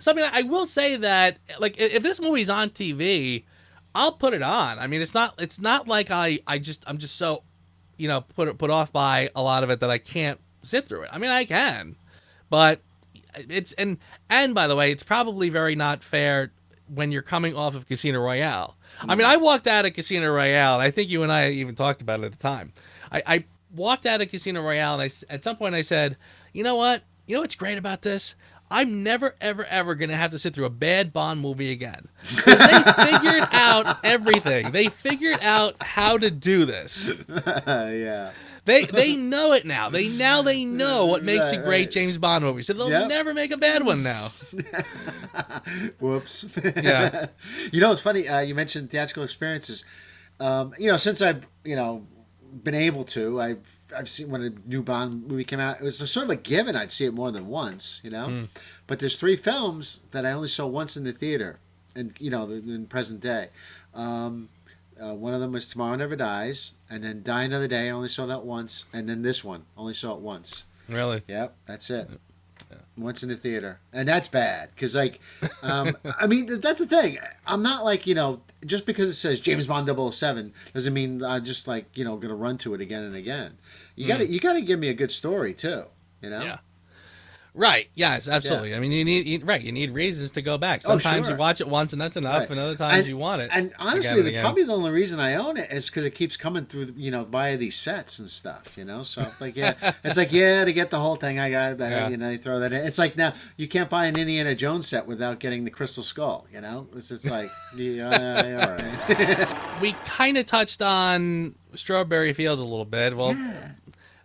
Something I will say that, like, if this movie's on TV, I'll put it on. I mean, it's not like I'm just so, put off by a lot of it that I can't sit through it. I mean, I can, but and by the way, it's probably very not fair when you're coming off of Casino Royale. I mean, I walked out of Casino Royale, and I think you and I even talked about it at the time. I walked out of Casino Royale, and at some point I said, you know what? You know what's great about this? I'm never, ever, ever going to have to sit through a bad Bond movie again. 'Cause they figured out everything. They figured out how to do this. Yeah. They know it now. They know what makes a great James Bond movie. So they'll never make a bad one now. Whoops. Yeah. It's funny. You mentioned theatrical experiences. Since I've been able to, I've seen when a new Bond movie came out. It was sort of a given. I'd see it more than once. But there's 3 films that I only saw once in the theater, and in present day. One of them was Tomorrow Never Dies, and then Die Another Day. I only saw that once, and then this one only saw it once. Really? Yep, that's it. Yeah. Once in the theater, and that's bad because, like, I mean, that's the thing. I'm not like just because it says James Bond 007 doesn't mean I'm just like gonna run to it again and again. You gotta give me a good story too. Yeah. Right. Yes. Absolutely. Yeah. I mean, you need reasons to go back. Sometimes you watch it once and that's enough, and other times you want it. And honestly, probably the only reason I own it is because it keeps coming through, via these sets and stuff. So like, it's like to get the whole thing, I got that. You throw that in. It's like now you can't buy an Indiana Jones set without getting the Crystal Skull. It's like, all right. We kind of touched on Strawberry Fields a little bit. Well,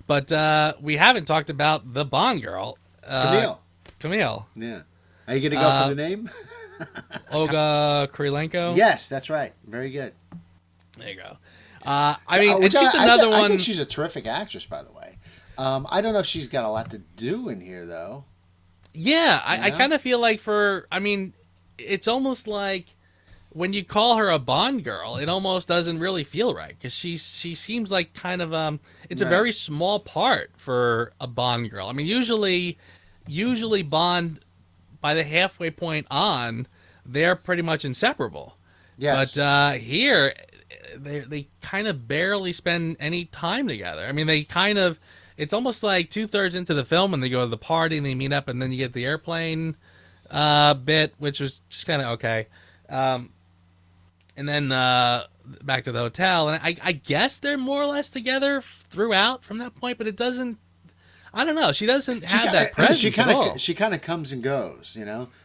but we haven't talked about the Bond girl. Camille. Yeah. Are you going to go for the name? Olga Kurylenko? Yes, that's right. Very good. There you go. And she's another one. I think she's a terrific actress, by the way. I don't know if she's got a lot to do in here, though. Yeah, I kind of feel like it's almost like when you call her a Bond girl, it almost doesn't really feel right because she seems like kind of it's a very small part for a Bond girl. I mean, usually Bond, by the halfway point on, they're pretty much inseparable. Yes. But here, they kind of barely spend any time together. I mean, it's almost like 2/3 into the film when they go to the party and they meet up, and then you get the airplane bit, which was just kind of okay. And then back to the hotel, and I guess they're more or less together throughout from that point, but it doesn't. I don't know. She doesn't have that presence at all. She kind of comes and goes,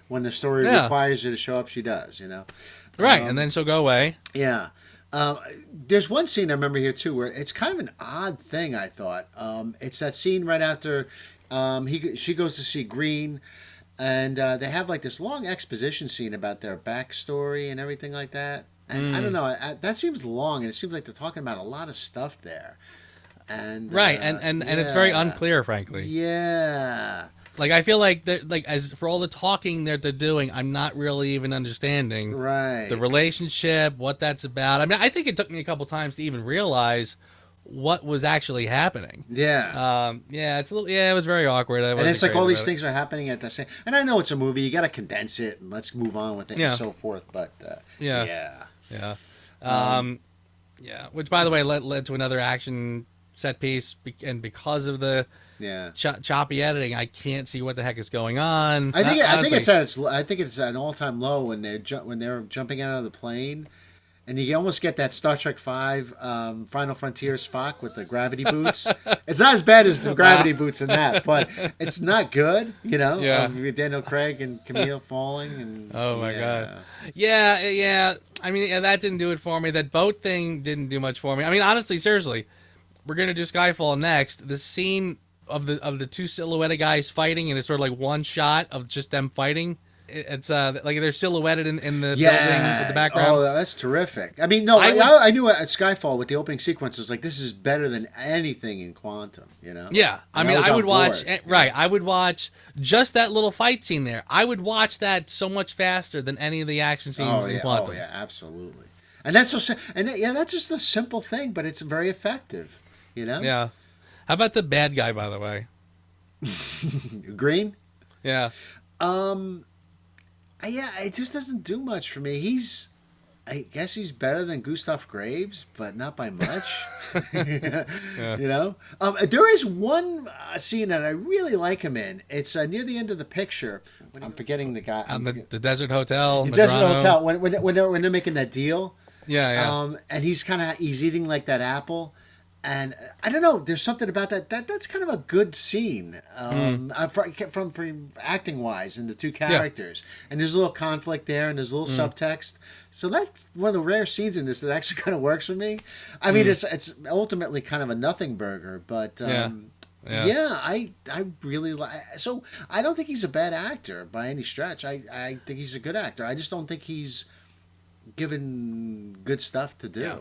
When the story requires her to show up, she does, Right, and then she'll go away. Yeah. There's one scene I remember here, too, where it's kind of an odd thing, I thought. It's that scene right after she goes to see Green, and they have, like, this long exposition scene about their backstory and everything like that. And I don't know, that seems long, and it seems like they're talking about a lot of stuff there. And right, and it's very unclear, frankly. Yeah. Like, I feel like as for all the talking that they're doing, I'm not really even understanding the relationship, what that's about. I mean, I think it took me a couple times to even realize what was actually happening. Yeah. It's a little. Yeah, it was very awkward. And it's like all these things are happening at the same. And I know it's a movie. You got to condense it and let's move on with it and so forth. But yeah. Which, by the way, led to another action set piece, and because of the choppy editing, I can't see what the heck is going on. I think it's at an all-time low when they're jumping out of the plane, and you almost get that Star Trek V Final Frontier Spock with the gravity boots. It's not as bad as the gravity boots in that, but it's not good. With Daniel Craig and Camille falling. And oh my god. Yeah. I mean, that didn't do it for me. That boat thing didn't do much for me. I mean, honestly, seriously. We're gonna do Skyfall next. The scene of the two silhouetted guys fighting, and it's sort of like one shot of just them fighting. It's like they're silhouetted in the building with the background. Oh, that's terrific. I mean, no, I knew at Skyfall with the opening sequence, it was like, this is better than anything in Quantum. Yeah, I mean, I would watch. Right, I would watch just that little fight scene there. I would watch that so much faster than any of the action scenes in Quantum. Oh yeah, absolutely. And that's that's just a simple thing, but it's very effective. You know. Yeah. How about the bad guy, by the way? Green. Yeah. Yeah, it just doesn't do much for me. I guess he's better than Gustav Graves, but not by much. Yeah. You know, there is one scene that I really like him in. It's near the end of the picture. I'm forgetting the guy. On the Desert Hotel. The Desert Medrano. Hotel when they're making that deal. Yeah, yeah. And he's eating like that apple. And I don't know. There's something about that's kind of a good scene, from acting wise, in the two characters. And there's a little conflict there, and there's a little subtext. So that's one of the rare scenes in this that actually kind of works for me. I mean, it's ultimately kind of a nothing burger, but I really like. So I don't think he's a bad actor by any stretch. I think he's a good actor. I just don't think he's given good stuff to do. Yeah.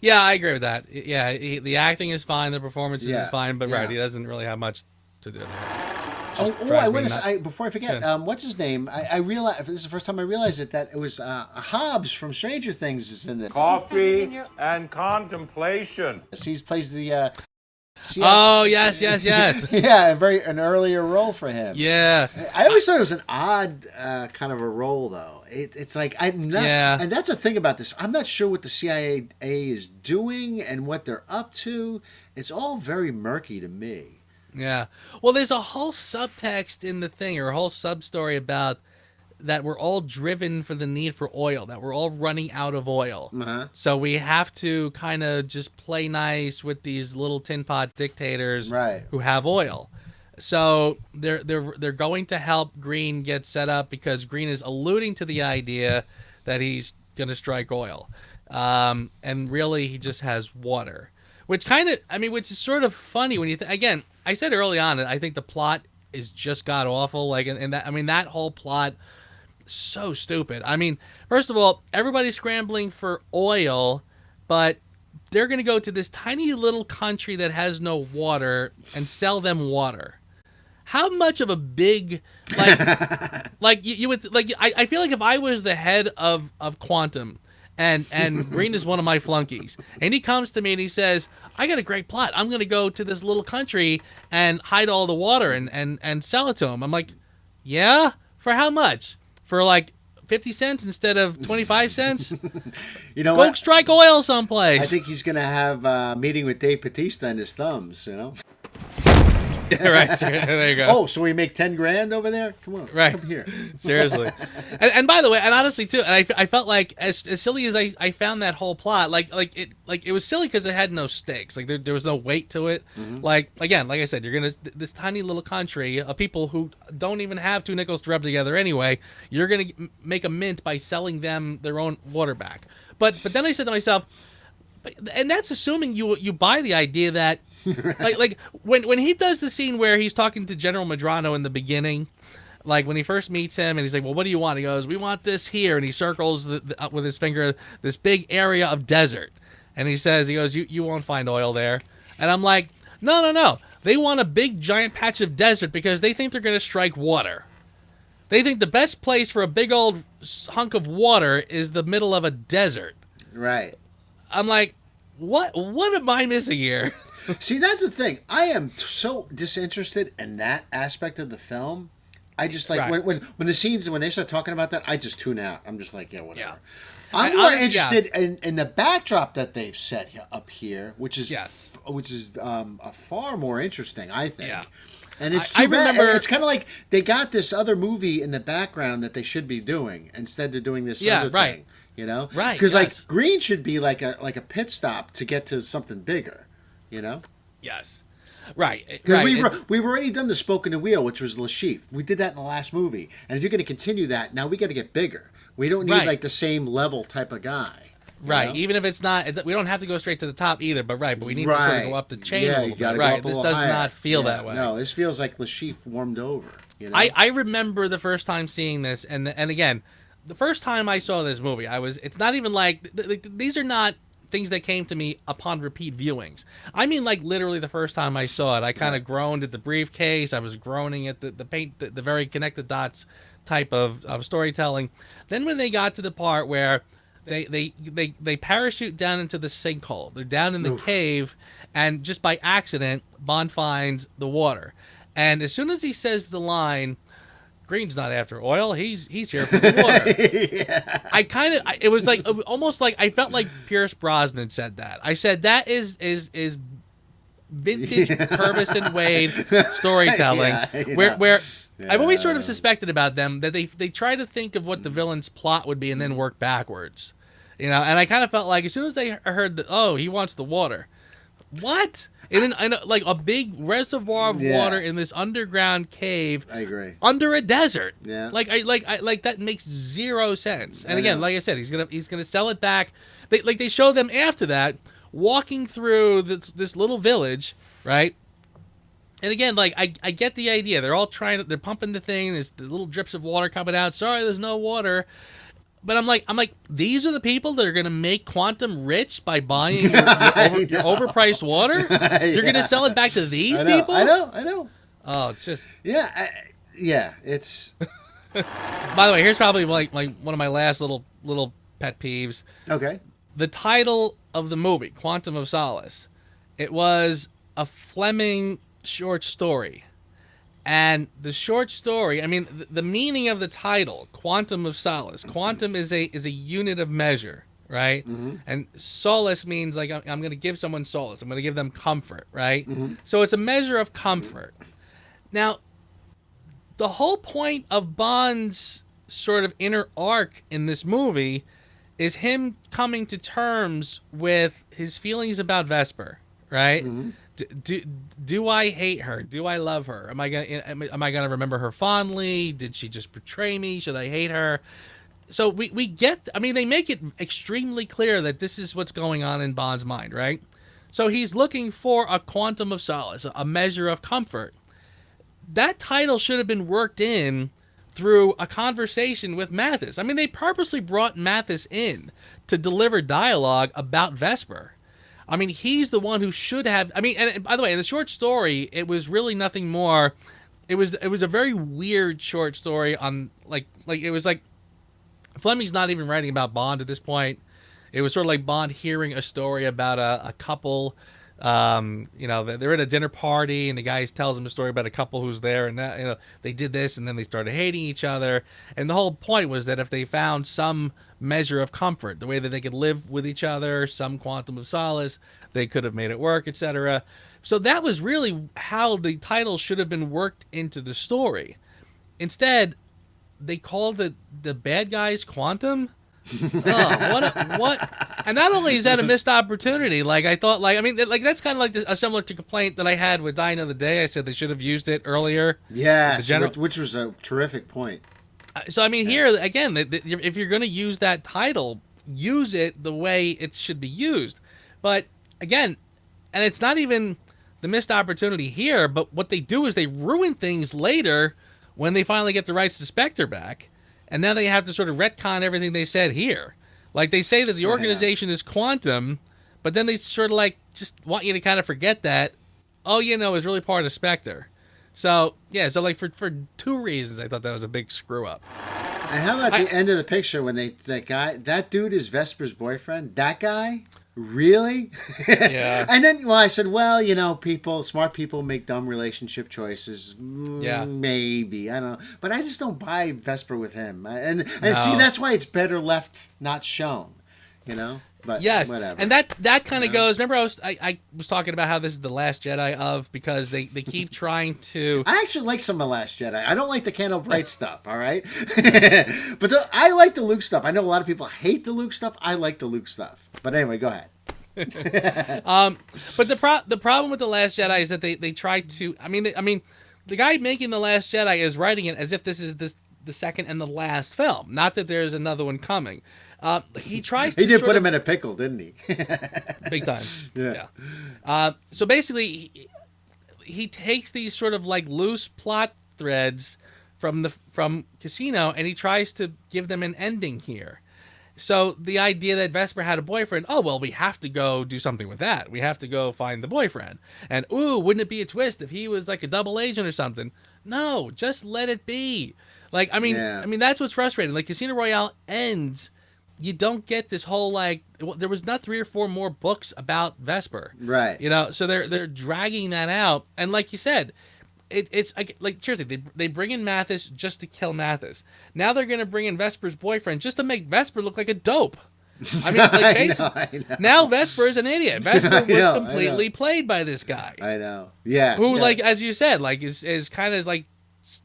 Yeah, I agree with that. Yeah, the acting is fine, the performances is fine, but right, he doesn't really have much to do. Before I forget, what's his name? I realized this is the first time I realized it, that it was Hobbs from Stranger Things is in this. Coffee and contemplation. He plays the. Oh yes. Yeah, an earlier role for him. Yeah. I always thought it was an odd kind of a role, though. It's like I'm not. Yeah. And that's the thing about this. I'm not sure what the CIA is doing and what they're up to. It's all very murky to me. Yeah. Well, there's a whole subtext in the thing, or a whole sub story about that we're all driven for the need for oil, that we're all running out of oil. Uh-huh. So we have to kind of just play nice with these little tin pot dictators who have oil. So they're going to help Green get set up because Green is alluding to the idea that he's going to strike oil. And really he just has water, which is sort of funny when you again, I said early on that I think the plot is just god awful. Like, and that whole plot, so stupid. I mean, first of all, everybody's scrambling for oil, but they're going to go to this tiny little country that has no water and sell them water. How much of a big, like, you would, like, I feel like if I was the head of Quantum and Green is one of my flunkies, and he comes to me and he says, I got a great plot. I'm going to go to this little country and hide all the water and sell it to him. I'm like, yeah? For how much? For like 50 cents instead of 25 cents? You know Go what? strike oil someplace. I think he's going to have a meeting with Dave Bautista in his thumbs, you know? Right, there you go. Oh, so we make 10 grand over there? Come on, come here. Seriously. And by the way, and honestly too, and I felt like as silly as I found that whole plot, like it was silly because it had no stakes. Like there was no weight to it. Mm-hmm. Like again, like I said, you're gonna this tiny little country of people who don't even have two nickels to rub together anyway. You're gonna make a mint by selling them their own water back. But then I said to myself, and that's assuming you buy the idea that like when he does the scene where he's talking to General Medrano in the beginning, like when he first meets him and he's like, well, what do you want? He goes, we want this here, and he circles with his finger this big area of desert, and he goes, you won't find oil there. And I'm like, no, they want a big giant patch of desert because they think they're going to strike water. They think the best place for a big old hunk of water is the middle of a desert. Right. I'm like, what am I missing here? See, that's the thing. I am so disinterested in that aspect of the film. I just like when the scenes, when they start talking about that, I just tune out. I'm just like, yeah, whatever. Yeah. I'm more interested in the backdrop that they've set up here, which is far more interesting, I think. Yeah. And it's too bad. It's kind of like they got this other movie in the background that they should be doing instead of doing this other thing. You know, right? Because like Green should be like a pit stop to get to something bigger. You know. Yes. Right. Because we've already done the Spoke in the Wheel, which was Le Chiffre. We did that in the last movie, and if you're going to continue that, now we got to get bigger. We don't need like the same level type of guy. Right. Know? Even if it's not, we don't have to go straight to the top either. But we need to sort of go up the chain a little bit. Right. This does not feel that way. No, this feels like Le Chiffre warmed over. You know? I remember the first time seeing this, and again, the first time I saw this movie, it's not even like these are not things that came to me upon repeat viewings. I mean, like literally the first time I saw it, I kind of groaned at the briefcase. I was groaning at the the very connected dots type of storytelling. Then when they got to the part where they parachute down into the sinkhole. They're down in the cave, and just by accident, Bond finds the water. And as soon as he says the line, "Green's not after oil. He's here for the water." It was like almost like I felt like Pierce Brosnan said that. I said that is vintage Purvis and Wade storytelling, where I've always sort of suspected about them that they try to think of what the villain's plot would be and then work backwards, and I kind of felt like as soon as they heard that, oh, he wants the water, what? And then I know, like a big reservoir of water in this underground cave. I agree. Under a desert. Yeah. Like that makes zero sense. And again, like I said, he's gonna sell it back. They show them after that walking through this little village, right? And again, like I get the idea. They're all they're pumping the thing. There's the little drips of water coming out. Sorry, there's no water. But I'm like, these are the people that are going to make Quantum rich by buying your overpriced water? You're going to sell it back to these people? I know. Oh, just... Yeah, it's... By the way, here's probably like one of my last little pet peeves. Okay. The title of the movie, Quantum of Solace, it was a Fleming short story. And the short story, I mean, the meaning of the title, Quantum of Solace. Quantum is a unit of measure, right? Mm-hmm. And solace means like I'm going to give someone solace. I'm going to give them comfort, right? Mm-hmm. So it's a measure of comfort. Now, the whole point of Bond's sort of inner arc in this movie is him coming to terms with his feelings about Vesper, right? Mm-hmm. Do I hate her? Do I love her? Am I gonna remember her fondly? Did she just betray me? Should I hate her? So we get. I mean, they make it extremely clear that this is what's going on in Bond's mind, right? So he's looking for a quantum of solace, a measure of comfort. That title should have been worked in through a conversation with Mathis. I mean, they purposely brought Mathis in to deliver dialogue about Vesper. I mean, he's the one who should have. I mean, and by the way, in the short story, it was really nothing more. It was a very weird short story on like it was like Fleming's not even writing about Bond at this point. It was sort of like Bond hearing a story about a couple. They're at a dinner party and the guy tells him a story about a couple who's there and that, they did this and then they started hating each other. And the whole point was that if they found some measure of comfort, the way that they could live with each other, some quantum of solace, they could have made it work, etc. So that was really how the title should have been worked into the story. Instead, they called it the bad guys Quantum. Oh, what? And not only is that a missed opportunity, like I thought, that's kind of like a similar to complaint that I had with Die Another Day. I said they should have used it earlier. Yeah, which was a terrific point. So I mean, here again, if you're going to use that title, use it the way it should be used. But again, and it's not even the missed opportunity here, but what they do is they ruin things later when they finally get the rights to Spectre back. And now they have to sort of retcon everything they said here. Like, they say that the organization is Quantum, but then they sort of, like, just want you to kind of forget that. Oh, it's really part of Spectre. So, yeah, for two reasons, I thought that was a big screw-up. And how about the end of the picture when that dude is Vesper's boyfriend? That guy? Really? Yeah. And then, I said, smart people make dumb relationship choices. Yeah. Maybe. I don't know. But I just don't buy Vesper with him. And no. See, that's why it's better left not shown, But yes, whatever. And that kind of goes. Remember, I was talking about how this is the Last Jedi because they keep trying to. I actually like some of the Last Jedi. I don't like the Candle Bright stuff. All right, but I like the Luke stuff. I know a lot of people hate the Luke stuff. I like the Luke stuff. But anyway, go ahead. But the problem with the Last Jedi is that they try to. I mean, the guy making the Last Jedi is writing it as if this is the second and the last film. Not that there's another one coming. He tries to. He did put him in a pickle, didn't he? Big time. Yeah. So basically, he takes these sort of like loose plot threads from Casino, and he tries to give them an ending here. So the idea that Vesper had a boyfriend, we have to go do something with that. We have to go find the boyfriend. And wouldn't it be a twist if he was like a double agent or something? No, just let it be. Like, I mean, that's what's frustrating. Like, Casino Royale ends you don't get this whole like there was not 3 or 4 more books about Vesper, Right. you know, so they're dragging that out, and like you said, it's like seriously, they bring in Mathis just to kill Mathis. Now they're gonna bring in Vesper's boyfriend just to make Vesper look like a dope. I mean, like basically, I know. now Vesper is an idiot. Vesper was know, I completely know. played by this guy, I know. Yeah. who yeah. like as you said, like is kind of like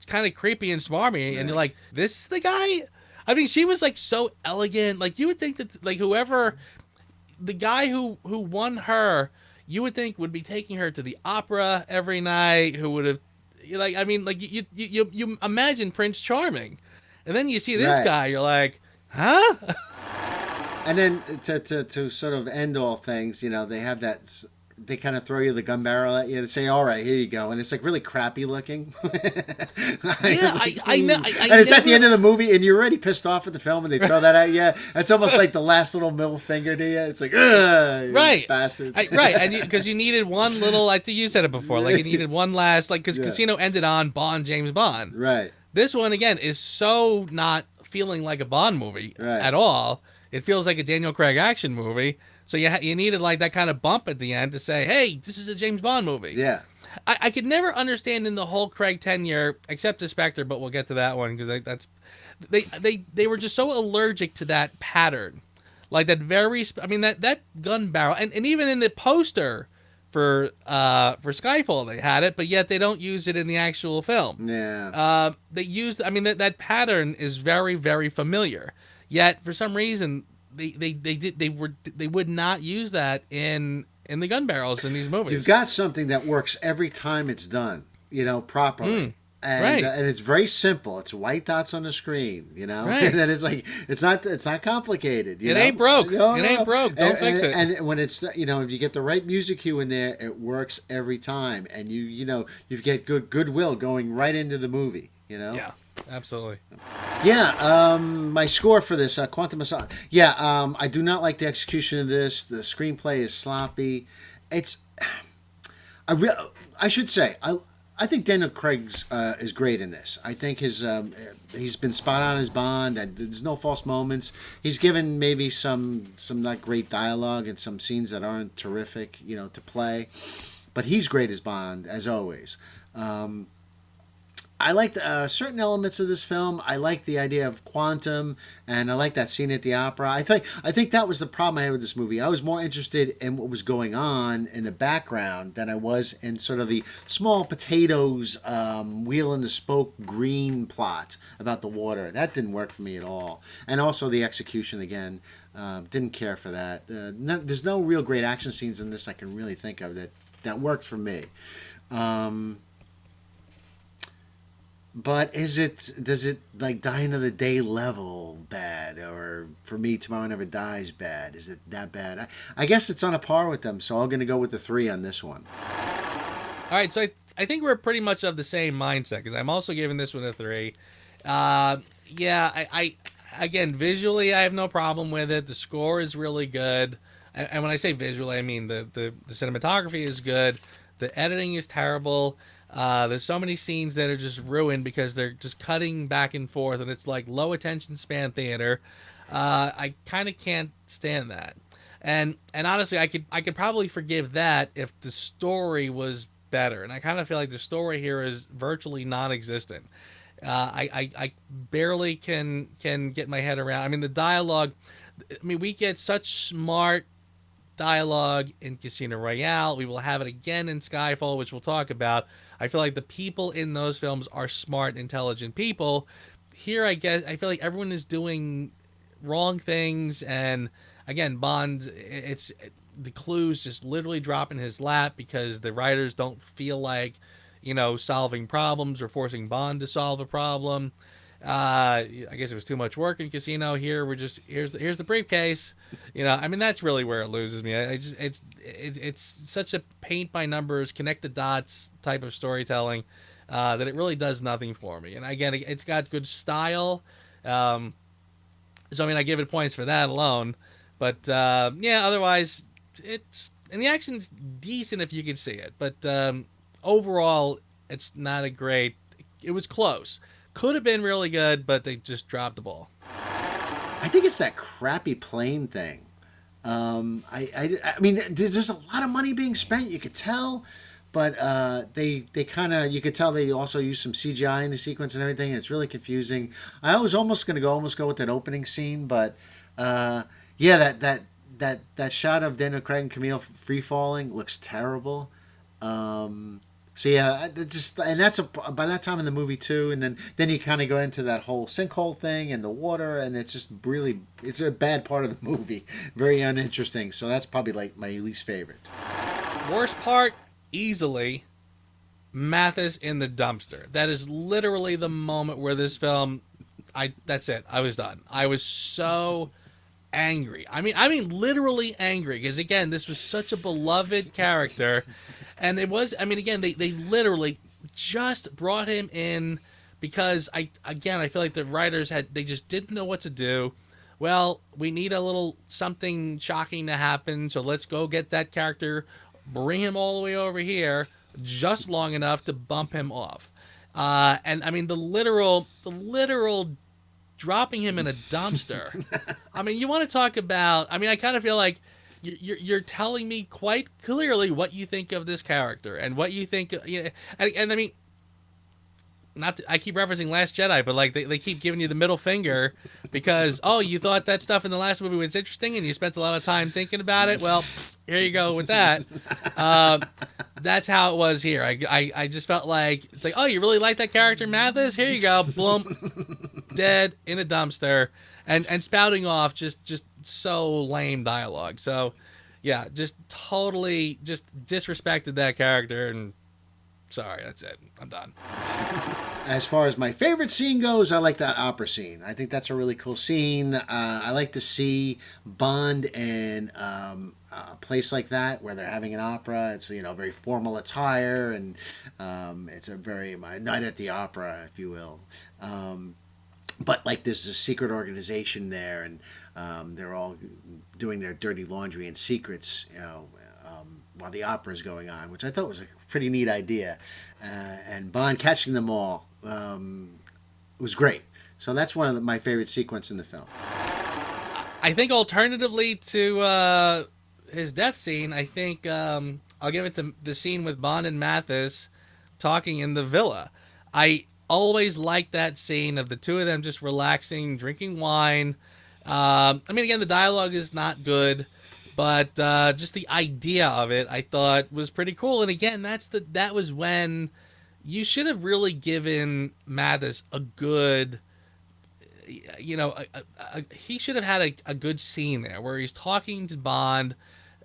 kind of creepy and smarmy, and you're like, this is the guy. I mean, she was like so elegant. Like you would think that like whoever, the guy who won her, you would think would be taking her to the opera every night. Who would have, like, I mean, like you imagine Prince Charming, and then you see this Right. guy, you're like, huh? And then to sort of end all things, you know, they have that. They kind of throw you the gun barrel at you to say, "All right, here you go," and it's like really crappy looking. Yeah, I know. And it's at the end of the movie, and you're already pissed off at the film, and they throw that at you. It's almost like the last little middle finger to you. It's like, ugh, you Right, bastards. right, and because you needed one little, I think you said it before, like you needed one last, like because Yeah. Casino ended on Bond, James Bond. Right. This one again is so not feeling like a Bond movie Right. at all. It feels like a Daniel Craig action movie. So you needed like that kind of bump at the end to say, hey, this is a James Bond movie. Yeah. I could never understand in the whole Craig tenure, except the Spectre, but we'll get to that one because that's they were just so allergic to that pattern, like that very. I mean that gun barrel, and even in the poster for Skyfall they had it, but yet they don't use it in the actual film. Yeah. They used. I mean that pattern is very very familiar. Yet for some reason they would not use that in the gun barrels in these movies. You've got something that works every time it's done, you know, properly. And, right. And it's very simple. It's white dots on the screen, you know, Right. and it's like it's not complicated. You It know? ain't broke. No, It no, ain't no. broke. Don't fix it. And when it's, you know, if you get the right music cue in there, it works every time. And you know you get goodwill going right into the movie. You know. Yeah, absolutely. Yeah, my score for this, Quantum of Solace. Yeah, I do not like the execution of this. The screenplay is sloppy. It's, I should say, I think Daniel Craig is great in this. I think he's been spot on as Bond. And there's no false moments. He's given maybe some not great dialogue and some scenes that aren't terrific, you know, to play. But he's great as Bond, as always. I liked certain elements of this film. I like the idea of quantum, and I like that scene at the opera. I think that was the problem I had with this movie. I was more interested in what was going on in the background than I was in sort of the small potatoes, wheel in the spoke green plot about the water. That didn't work for me at all. And also the execution again, didn't care for that. There's no real great action scenes in this I can really think of that worked for me. But does it like Die Another Day level bad, or for me Tomorrow Never Dies bad? Is it that bad? I guess it's on a par with them, so I'm going to go with the 3 on this one. All right, so I think we're pretty much of the same mindset because I'm also giving this one a 3. Yeah, I again visually I have no problem with it. The score is really good, and when I say visually, I mean the cinematography is good. The editing is terrible. There's so many scenes that are just ruined because they're just cutting back and forth, and it's like low attention span theater. I kind of can't stand that, and honestly, I could probably forgive that if the story was better. And I kind of feel like the story here is virtually non-existent. I barely can get my head around. I mean, the dialogue. I mean, we get such smart dialogue in Casino Royale. We will have it again in Skyfall, which we'll talk about. I feel like the people in those films are smart, intelligent people. Here, I feel like everyone is doing wrong things, and again, Bond, the clues just literally drop in his lap because the writers don't feel like, you know, solving problems or forcing Bond to solve a problem. I guess it was too much work in Casino. Here we're just here's the briefcase. You know, I mean that's really where it loses me. It's such a paint by numbers, connect the dots type of storytelling that it really does nothing for me. And again, it's got good style. So I mean, I give it points for that alone. But yeah, otherwise and the action's decent if you can see it. But overall, it's not a great. It was close. Could have been really good, but they just dropped the ball. I think it's that crappy plane thing. I mean, there's a lot of money being spent. You could tell, but they kind of, you could tell they also use some CGI in the sequence and everything. And it's really confusing. I was almost gonna go with that opening scene, but yeah, that shot of Daniel Craig and Camille free falling looks terrible. So yeah, and that's by that time in the movie too, and then you kind of go into that whole sinkhole thing and the water, and it's just really, it's a bad part of the movie, very uninteresting. So that's probably like my least favorite. Worst part, easily, Mathis in the dumpster. That is literally the moment where this film, that's it. I was done. I was so angry. I mean, literally angry, because again, this was such a beloved character. And it was, I mean, again, they literally just brought him in because I feel like the writers they just didn't know what to do. Well, we need a little something shocking to happen, so let's go get that character, bring him all the way over here, just long enough to bump him off. And I mean, the literal dropping him in a dumpster. I mean, you want to talk about, I mean, I kind of feel like you're telling me quite clearly what you think of this character and what you think, you know, and I mean, I keep referencing Last Jedi, but like they keep giving you the middle finger because, oh, you thought that stuff in the last movie was interesting and you spent a lot of time thinking about it. Well, here you go with that. That's how it was here. I just felt like, it's like, oh, you really like that character, Mathis? Here you go. Bloom. Dead in a dumpster. And spouting off just so lame dialogue. So, yeah, just totally just disrespected that character. And sorry, that's it. I'm done. As far as my favorite scene goes, I like that opera scene. I think that's a really cool scene. I like to see Bond in a place like that where they're having an opera. It's, you know, very formal attire, and it's a very night at the opera, if you will. But like there's a secret organization there, and they're all doing their dirty laundry in secrets, you know, while the opera is going on, which I thought was a pretty neat idea. And Bond catching them all was great. So that's one of my favorite sequences in the film. I think alternatively to his death scene, I think I'll give it to the scene with Bond and Mathis talking in the villa. I always liked that scene of the two of them just relaxing, drinking wine. I mean, again, the dialogue is not good, but just the idea of it, I thought was pretty cool. And again, that was when you should have really given Mathis a good, you know, he should have had a good scene there where he's talking to Bond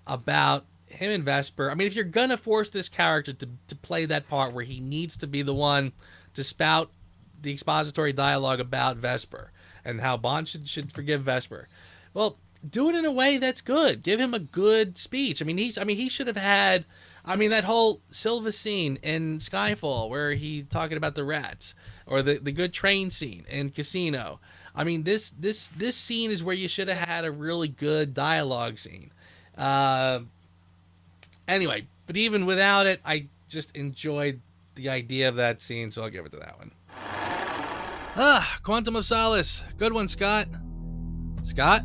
about him and Vesper. I mean, if you're gonna force this character to play that part where he needs to be the one to spout the expository dialogue about Vesper and how Bond should forgive Vesper, well, do it in a way that's good. Give him a good speech. I mean, he should have had, I mean, that whole Silva scene in Skyfall where he's talking about the rats, or the good train scene in Casino. I mean, this scene is where you should have had a really good dialogue scene. Anyway, but even without it, I just enjoyed the idea of that scene, so I'll give it to that one. Quantum of Solace. Good one, Scott. Scott?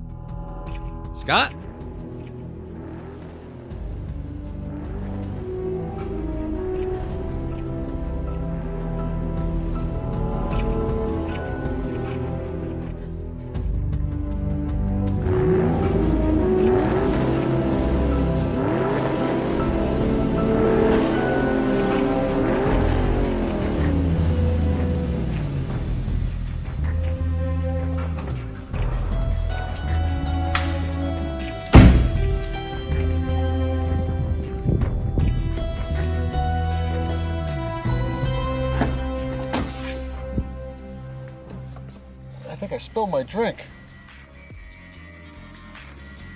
I think I spilled my drink.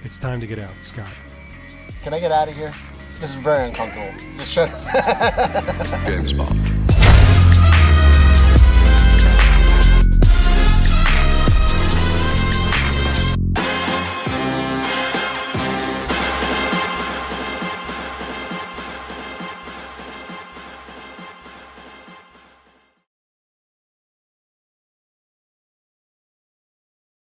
It's time to get out, Scott. Can I get out of here? This is very uncomfortable. Just shut up. James Bond.